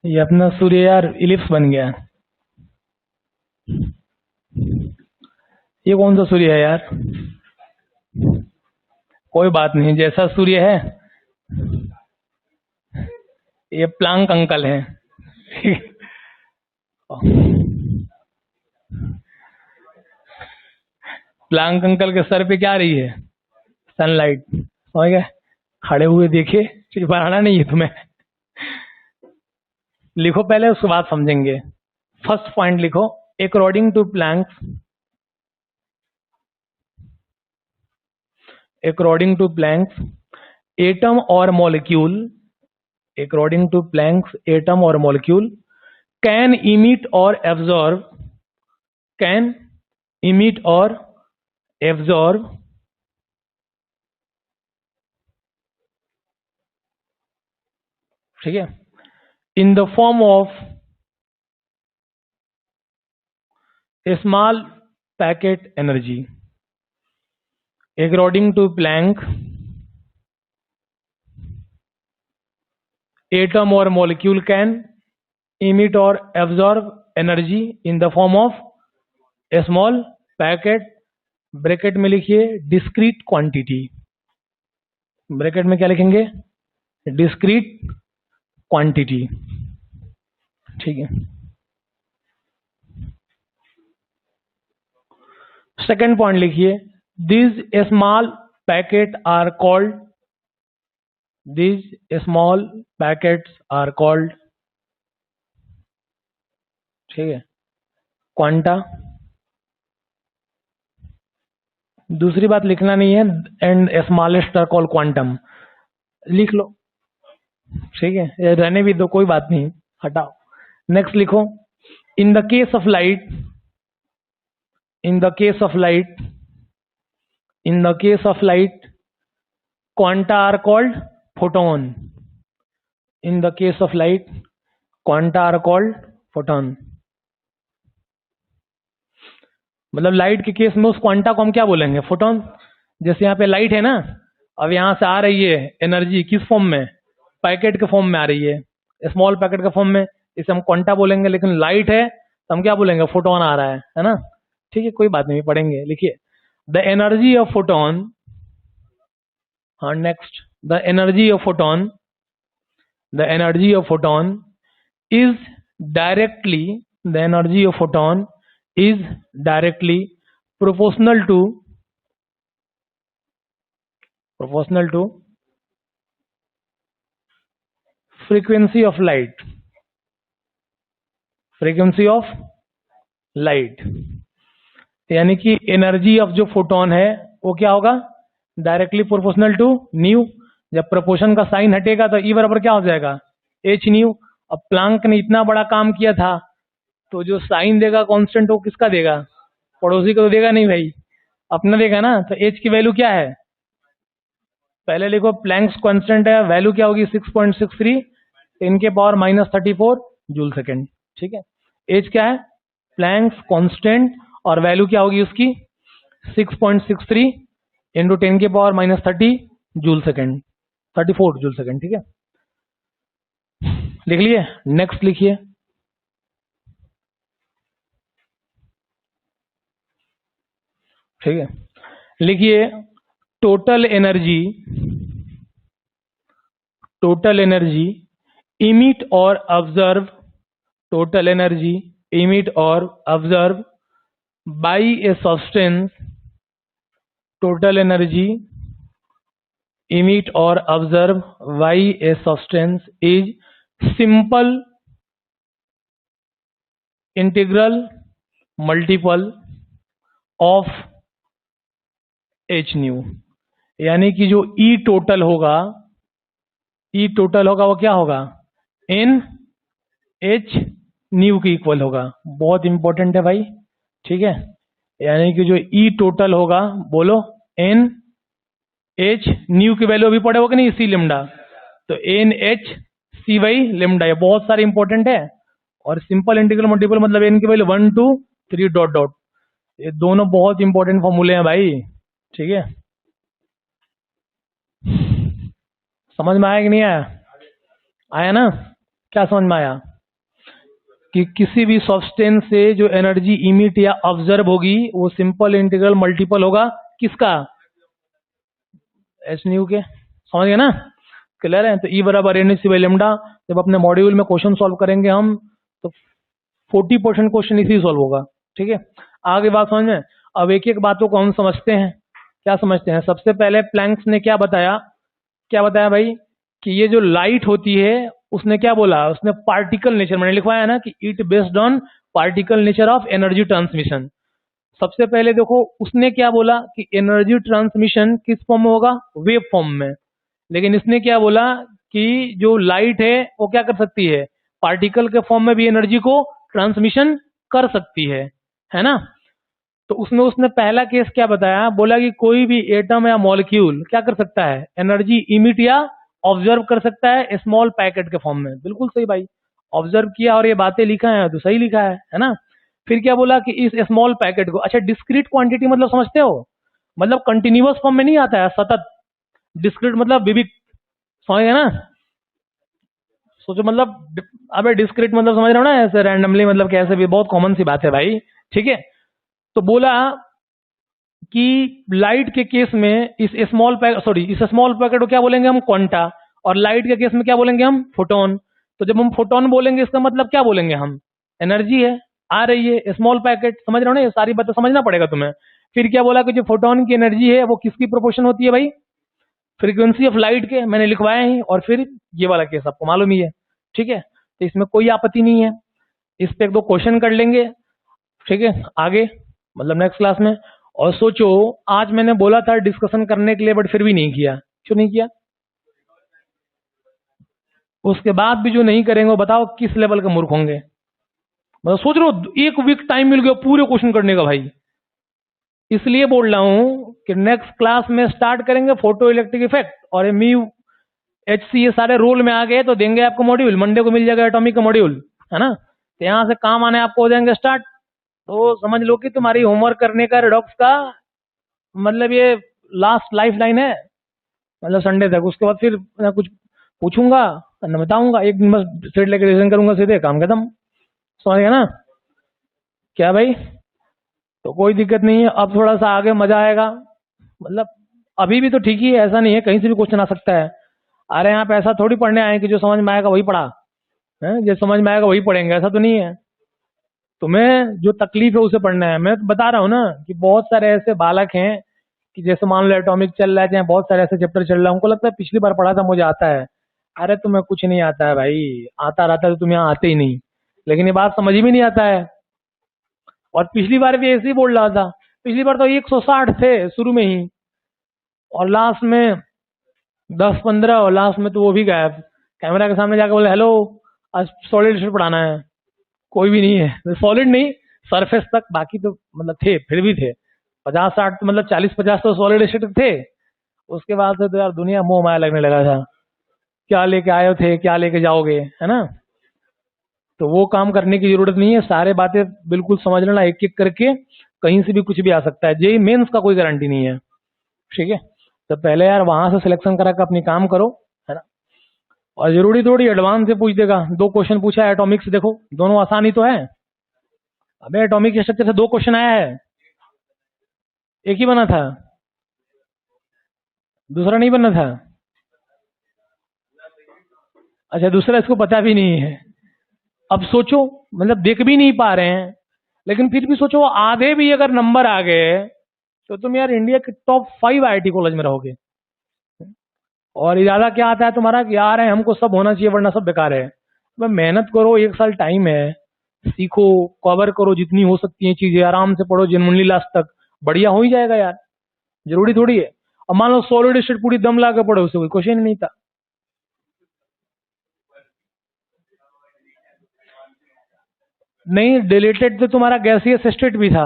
ये अपना सूर्य यार इलिप्स बन गया, ये कौन सा सूर्य है यार, कोई बात नहीं, जैसा सूर्य है ये प्लांक अंकल है। प्लांक अंकल के सर पे क्या आ रही है? सनलाइट। समझ गए? खड़े हुए देखे, बनाना नहीं है तुम्हें। लिखो पहले, उसके बाद समझेंगे। फर्स्ट पॉइंट लिखो, according to Planck, according to Planck's atom or molecule, according to Planck's atom or molecule can emit or absorb, can emit or absorb ठीक है, in the form of a small packet energy. According to Planck, atom or molecule can emit or absorb energy in the form of a small packet, bracket में लिखिए डिस्क्रीट क्वांटिटी, ब्रैकेट में क्या लिखेंगे? Discrete quantity. ठीक है। सेकेंड पॉइंट लिखिए, these small packets are called, these small packets are called, ठीक है, क्वांटा। दूसरी बात लिखना नहीं है, and smallest are called quantum, लिख लो। ठीक है, रहने भी दो, कोई बात नहीं, हटाओ। नेक्स्ट लिखो, in the case of light, in the case of light, in the case of light, quanta are called photon. In the case of light, quanta are called photon. मतलब लाइट के केस में उस क्वांटा को हम क्या बोलेंगे? फोटोन। जैसे यहाँ पे लाइट है ना, अब यहाँ से आ रही है एनर्जी किस फॉर्म में? पैकेट के फॉर्म में आ रही है, स्मॉल पैकेट के फॉर्म में, इसे हम क्वांटा बोलेंगे। लेकिन लाइट है तो हम क्या बोलेंगे? फोटोन आ रहा है ना। ठीक है, कोई बात नहीं, पढ़ेंगे। लिखिए, द एनर्जी ऑफ फोटोन, हाँ next, the energy of photon, the energy of photon is directly, the energy of photon is directly proportional to frequency of light, frequency of light। यानी कि एनर्जी ऑफ जो फोटोन है वो क्या होगा? Directly proportional to nu. जब प्रपोर्शन का साइन हटेगा तो ई बराबर क्या हो जाएगा? H new. अब प्लांक ने इतना बड़ा काम किया था, तो जो साइन देगा कांस्टेंट वो किसका देगा? पड़ोसी को तो देगा नहीं भाई, अपना देगा ना। तो एच की वैल्यू क्या है? पहले लिखो, प्लैंक्स कांस्टेंट है, वैल्यू क्या होगी? 6.63 10 के पावर -34 जूल सेकेंड। ठीक है, एच क्या है? प्लैंक्स कांस्टेंट, और वैल्यू क्या होगी उसकी? 6.63 इंटू 10 के power -30 joule second, 34 joule second. ठीक है, लिख लिए। नेक्स्ट लिखिए, ठीक है, लिखिए total energy, total energy emit और ऑब्जर्व, टोटल एनर्जी इमिट और observe by a substance, total energy emit और observe by a substance is simple integral multiple of h nu. यानी कि जो ई टोटल होगा, ई टोटल होगा वो क्या होगा? एन एच न्यू के इक्वल होगा। बहुत इंपॉर्टेंट है भाई। ठीक है, यानी कि जो ई टोटल होगा, बोलो एन एच न्यू की वैल्यू अभी पढ़े हो कि नहीं? सी लिम्डा, तो एन एच सी वाई लिम्डा, ये बहुत सारे इंपॉर्टेंट है। और सिंपल इंटीग्रल मल्टीपल मतलब एन की वैल्यू 1 2 3 डॉट डॉट, ये दोनों बहुत इंपॉर्टेंट फॉर्मूले हैं भाई। ठीक है, समझ में आया कि नहीं आया? आया ना? क्या समझ में आया? कि किसी भी सब्सटेंस से जो एनर्जी इमिट या ऑब्जर्व होगी वो सिंपल इंटीग्रल मल्टीपल होगा किसका? एच न्यू के, समझ गए ना, क्लियर है। तो ई बराबर एन सी बाई लेमडा। जब अपने मॉड्यूल में क्वेश्चन सॉल्व करेंगे हम तो 40% क्वेश्चन इसी सॉल्व होगा, ठीक है। आगे बात समझ में। अब एक एक बातों को हम समझते हैं। क्या समझते हैं? सबसे पहले प्लैंक्स ने क्या बताया भाई, कि ये जो लाइट होती है उसने क्या बोला, उसने पार्टिकल नेचर, मैंने लिखवाया है ना कि it based on particle nature of energy transmission. सबसे पहले देखो उसने क्या बोला कि एनर्जी ट्रांसमिशन किस फॉर्म में होगा, वेव फॉर्म में। लेकिन इसने क्या बोला कि जो लाइट है वो क्या कर सकती है, पार्टिकल के फॉर्म में भी एनर्जी को ट्रांसमिशन कर सकती है ना। तो उसने पहला केस क्या बताया, बोला कि कोई भी एटम या मॉलिक्यूल क्या कर सकता है, एनर्जी इमिट या ऑब्जर्व कर सकता है स्मॉल पैकेट के फॉर्म में। बिल्कुल सही भाई, ऑब्जर्व किया और ये बातें लिखा है तो सही लिखा है ना। फिर क्या बोला कि इस स्मॉल पैकेट को, अच्छा डिस्क्रीट क्वांटिटी मतलब समझते हो, मतलब कंटिन्यूअस फॉर्म में नहीं आता है, सतत। डिस्क्रीट मतलब विविध, समझ गए ना। सोचो मतलब, अबे डिस्क्रीट मतलब समझ रहे हो ना, ऐसे रैंडमली, मतलब कैसे भी, बहुत कॉमन सी बात है भाई, ठीक है। तो बोला कि लाइट के केस में इस स्मॉल पैकेट को क्या बोलेंगे हम, क्वांटा, और लाइट के केस में क्या बोलेंगे हम, फोटोन। तो जब हम फोटोन बोलेंगे इसका मतलब क्या बोलेंगे हम, एनर्जी है, आ रही है स्मॉल पैकेट, समझ रहे हो ना, ये सारी बातें समझना पड़ेगा तुम्हें। फिर क्या बोला कि जो फोटोन की एनर्जी है वो किसकी प्रोपोर्शन होती है भाई, फ्रीक्वेंसी ऑफ लाइट के, मैंने लिखवाया ही। और फिर ये वाला केस आपको मालूम ही है, ठीक है। तो इसमें कोई आपत्ति नहीं है, इस पे एक दो क्वेश्चन कर लेंगे, ठीक है, आगे मतलब नेक्स्ट क्लास में। और सोचो आज मैंने बोला था डिस्कशन करने के लिए, बट फिर भी नहीं किया, क्यों नहीं किया? उसके बाद भी जो नहीं करेंगे वो बताओ किस लेवल के मूर्ख होंगे। मतलब सोच रहे हो, एक वीक टाइम मिल गया पूरे क्वेश्चन करने का भाई। इसलिए बोल रहा हूं कि नेक्स्ट क्लास में स्टार्ट करेंगे फोटो इलेक्ट्रिक इफेक्ट और म्यू HC, ये सारे रोल में आ गए तो देंगे आपको मॉड्यूल। मंडे को मिल जाएगा एटॉमिक का मॉड्यूल, है ना। तो यहां से काम आने आपको हो जाएंगे स्टार्ट। तो समझ लो कि तुम्हारी होमवर्क करने का, रिडॉक्स का, मतलब ये लास्ट लाइफ लाइन है, मतलब संडे तक। उसके बाद फिर ना कुछ पूछूंगा ना बताऊंगा, एक दिन बस सेट लेके रिविजन करूंगा, सीधे काम खत्म, समझ गया ना। क्या भाई, तो कोई दिक्कत नहीं है। अब थोड़ा सा आगे मजा आएगा, मतलब अभी भी तो ठीक ही है, ऐसा नहीं है, कहीं से भी क्वेश्चन आ सकता है। अरे यहाँ पे ऐसा थोड़ी पढ़ने आए कि जो समझ में आएगा वही पढ़ा है, जो समझ में आएगा वही पढ़ेंगे, ऐसा तो नहीं है। तुम्हें जो तकलीफ है उसे पढ़ना है। मैं तो बता रहा हूँ ना कि बहुत सारे ऐसे बालक हैं कि जैसे मान लो एटॉमिक चल रहा है, चाहे बहुत सारे ऐसे चैप्टर चल रहा है, उनको लगता है पिछली बार पढ़ा था मुझे आता है। अरे तुम्हें कुछ नहीं आता है भाई, आता रहता है तो तुम यहाँ आते ही नहीं, लेकिन ये बात समझ में नहीं आता है। और पिछली बार भी ऐसे ही बोल रहा था, पिछली बार तो 160 थे शुरू में ही, और लास्ट में 10-15, और लास्ट में तो वो भी गायब। कैमरा के सामने जाकर बोले हेलो आज सॉलिड स्टेट पढ़ाना है, कोई भी नहीं है, सॉलिड नहीं सरफेस तक, बाकी तो मतलब थे, फिर भी थे 50-60, तो मतलब 40-50 तो सॉलिड स्टेट थे। उसके बाद से तो यार दुनिया मोह माया लगने लगा था, क्या लेके आए थे क्या लेके जाओगे, है ना। तो वो काम करने की जरूरत नहीं है, सारे बातें बिल्कुल समझ लेना एक एक करके, कहीं से भी कुछ भी आ सकता है। जेई मेंस का कोई गारंटी नहीं है, ठीक है। तो पहले यार वहां से सिलेक्शन करा कर अपनी काम करो, है ना। और जरूरी थोड़ी एडवांस से पूछ देगा, 2 क्वेश्चन पूछा है एटॉमिक से, देखो दोनों आसान ही तो है। अबे एटॉमिक स्ट्रक्चर से 2 क्वेश्चन आया है, एक ही बना था, दूसरा नहीं बना था। अच्छा दूसरा इसको पता भी नहीं है। अब सोचो, मतलब देख भी नहीं पा रहे हैं, लेकिन फिर भी सोचो आधे भी अगर नंबर आ गए तो तुम यार इंडिया के टॉप 5 IIT कॉलेज में रहोगे। और इरादा क्या आता है तुम्हारा कि यार है हमको सब होना चाहिए वरना सब बेकार है। मैं मेहनत करो, 1 साल टाइम है, सीखो, कवर करो जितनी हो सकती है चीजें, आराम से पढ़ो जेनुइनली लास्ट तक, बढ़िया हो ही जाएगा यार। जरूरी थोड़ी है। अब मान लो सॉलिड स्टेट पूरी दम ला के पढ़ो, उससे कोई क्वेश्चन नहीं था। नहीं डिलेटेड तो तुम्हारा गैसियस स्टेट भी था,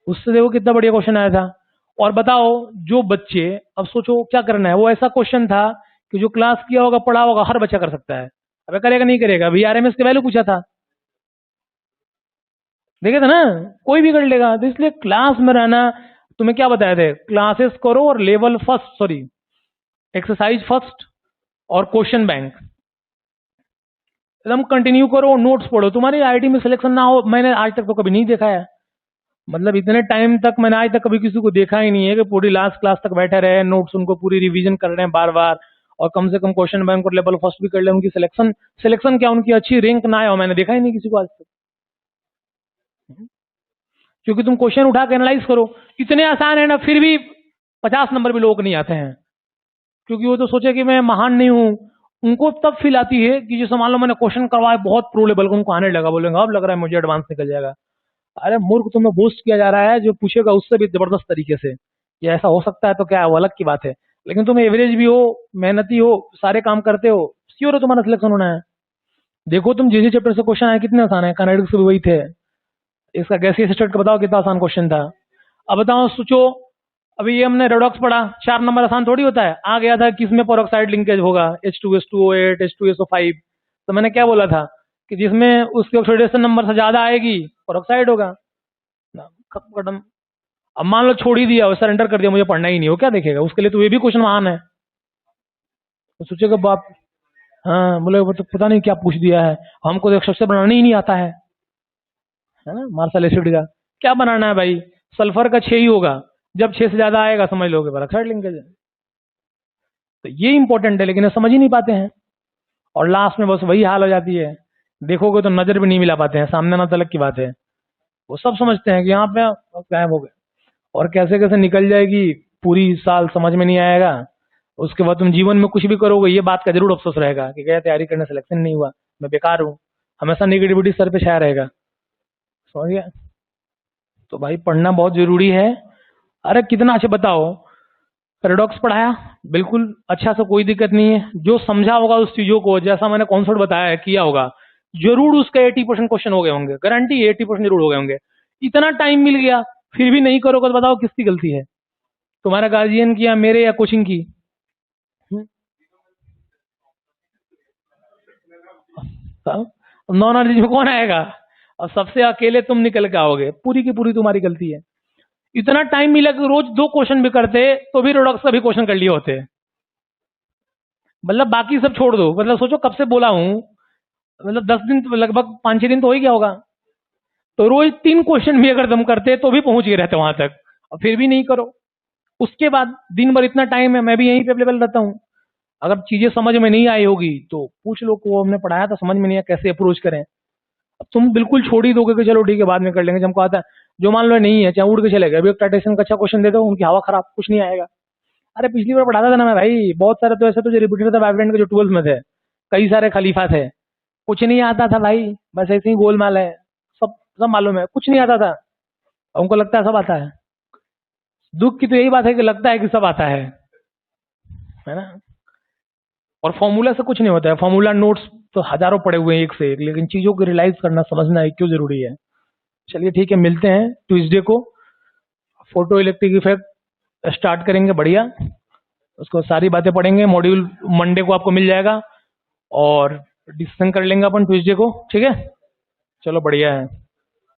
उससे देखो कितना बढ़िया क्वेश्चन आया था। और बताओ जो बच्चे, अब सोचो क्या करना है, वो ऐसा क्वेश्चन था कि जो क्लास किया होगा पढ़ा होगा हर बच्चा कर सकता है। अबे करेगा नहीं करेगा, अभी RMS के वैल्यू पूछा था, देखे थे ना, कोई भी कर लेगा। तो इसलिए क्लास में रहना, तुम्हें क्या बताए थे, क्लासेस करो और level first, sorry exercise first और क्वेश्चन बैंक एकदम कंटिन्यू करो, नोट्स पढ़ो। तुम्हारी IIT में सिलेक्शन ना हो, मैंने आज तक तो कभी नहीं देखा है। मतलब इतने टाइम तक मैंने आज तक कभी किसी को देखा ही नहीं है कि पूरी लास्ट क्लास तक बैठे रहे, नोट्स उनको पूरी रिवीजन कर रहे हैं बार बार, और कम से कम क्वेश्चन बैंक और लेवल फर्स्ट भी कर ले, उनकी सिलेक्शन क्या उनकी अच्छी रैंक ना आए हो, मैंने देखा ही नहीं किसी को आज तक। क्योंकि तुम क्वेश्चन उठा के एनालाइज करो, इतने आसान है ना, फिर भी 50 नंबर भी लोगों को नहीं आते हैं, क्योंकि वो तो सोचे कि मैं महान नहीं हूं। उनको तब फील आती है कि जैसे मान लो मैंने क्वेश्चन करवाया बहुत प्रो लेवल का, उनको आने लगा, बोलेंगे अब लग रहा है मुझे एडवांस निकल जाएगा। अरे मूर्ख, तुम्हें बूस्ट किया जा रहा है, जो पूछेगा उससे भी जबरदस्त तरीके से। ये ऐसा हो सकता है तो क्या है, वो अलग की बात है, लेकिन तुम एवरेज भी हो, मेहनती हो, सारे काम करते हो, श्योर हो तुम्हारा सिलेक्शन होना है। देखो तुम जिस चैप्टर से क्वेश्चन आए कितने आसान है, काइनेटिक्स भी वही थे, इसका गैसीय स्टेट का बताओ कितना आसान क्वेश्चन था। अब बताओ सोचो, अभी ये हमने रेडॉक्स पढ़ा, 4 नंबर आसान थोड़ी होता है। आ गया था किसमें पेरोक्साइड लिंकेज होगा, H2S2O8 H2SO5, तो मैंने क्या बोला था कि जिसमें उसकी ऑक्सीडेशन नंबर से ज्यादा आएगी पेरोक्साइड होगा। खत्म। अब मान लो छोड़ ही दिया, सरेंडर कर दिया, मुझे पढ़ना ही नहीं हो, क्या देखेगा उसके लिए, तो ये भी क्वेश्चन महान है। तो सोचेगा बाप, हाँ बोले वो तो पता नहीं क्या पूछ दिया है, हमको तो स्ट्रक्चर बनाना ही नहीं आता है ना, मार्शल एसिड का क्या बनाना है भाई, सल्फर का 6 ही होगा, जब 6 से ज्यादा आएगा समझ लोगे पेरोक्साइड लिंकेज है। तो ये इंपॉर्टेंट है, लेकिन ये समझ ही नहीं पाते हैं, और लास्ट में बस वही हाल हो जाती है, देखोगे तो नजर भी नहीं मिला पाते हैं, सामने ना तलक की बात है। वो सब समझते हैं कि यहाँ पे गायब हो गए, और कैसे कैसे निकल जाएगी पूरी साल समझ में नहीं आएगा, उसके बाद तुम जीवन में कुछ भी करोगे ये बात का जरूर अफसोस रहेगा कि गया तैयारी करने, सिलेक्शन नहीं हुआ, मैं बेकार हूँ, हमेशा निगेटिविटी सर पे छाया रहेगा। समझ गया? तो भाई पढ़ना बहुत जरूरी है। अरे कितना अच्छा बताओ, पैराडॉक्स पढ़ाया बिल्कुल अच्छा से, कोई दिक्कत नहीं है, जो समझा होगा उस चीजों को, जैसा मैंने कॉन्सेप्ट बताया किया होगा, जरूर उसका 80% क्वेश्चन हो गए होंगे, गारंटी 80% जरूर हो गए होंगे। इतना टाइम मिल गया फिर भी नहीं करोगे तो बताओ किसकी गलती है, तुम्हारा गार्जियन की या मेरे या कोचिंग की? नॉन नॉलेज में कौन आएगा, और सबसे अकेले तुम निकल के आओगे, पूरी की पूरी तुम्हारी गलती है। इतना टाइम मिला कि रोज 2 क्वेश्चन भी करते तो भी रोडॉक्स का भी क्वेश्चन कर लिए होते। मतलब बाकी सब छोड़ दो, मतलब सोचो कब से बोला हूं, मतलब 10 दिन तो लगभग 5-6 दिन तो हो ही गया होगा, तो रोज 3 क्वेश्चन भी अगर तुम करते तो भी पहुंच गए रहते वहां तक, और फिर भी नहीं करो। उसके बाद दिन भर इतना टाइम है, मैं भी यहीं पे अवेलेबल रहता हूँ, अगर चीजें समझ में नहीं आई होगी तो पूछ लो को हमने पढ़ाया था, समझ में नहीं आया कैसे अप्रोच करें। अब तुम बिल्कुल छोड़ ही दोगे कि चलो ठीक है बाद में कर लेंगे, हमको आता है, जो मान लो नहीं है चाहे उड़ के चले गए, अभी एक टाइटेशन का अच्छा क्वेश्चन दे दो, उनकी हवा खराब, कुछ नहीं आएगा। अरे पिछली बार पढ़ाता था ना मैं भाई, बहुत सारे तो ऐसे तो जो रिपीटेड थे वाइब्रेंट के, जो 12th में थे, कई सारे खलीफा थे, कुछ नहीं आता था भाई, बस ऐसे ही गोलमाल है, सब सब मालूम है, कुछ नहीं आता था, उनको लगता है सब आता है। दुख की तो यही बात है कि लगता है कि सब आता है ना। और फॉर्मूला से कुछ नहीं होता है, फॉर्मूला नोट्स तो हजारों पड़े हुए हैं एक से एक, लेकिन चीजों को रियलाइज करना, समझना है क्यों जरूरी है। चलिए ठीक है, मिलते हैं ट्यूसडे को, फोटो इलेक्ट्रिक इफेक्ट स्टार्ट करेंगे, बढ़िया, उसको सारी बातें पढ़ेंगे, मॉड्यूल मंडे को आपको मिल जाएगा, और डिस्कशन कर लेंगे अपन ट्यूसडे को, ठीक है। चलो बढ़िया है।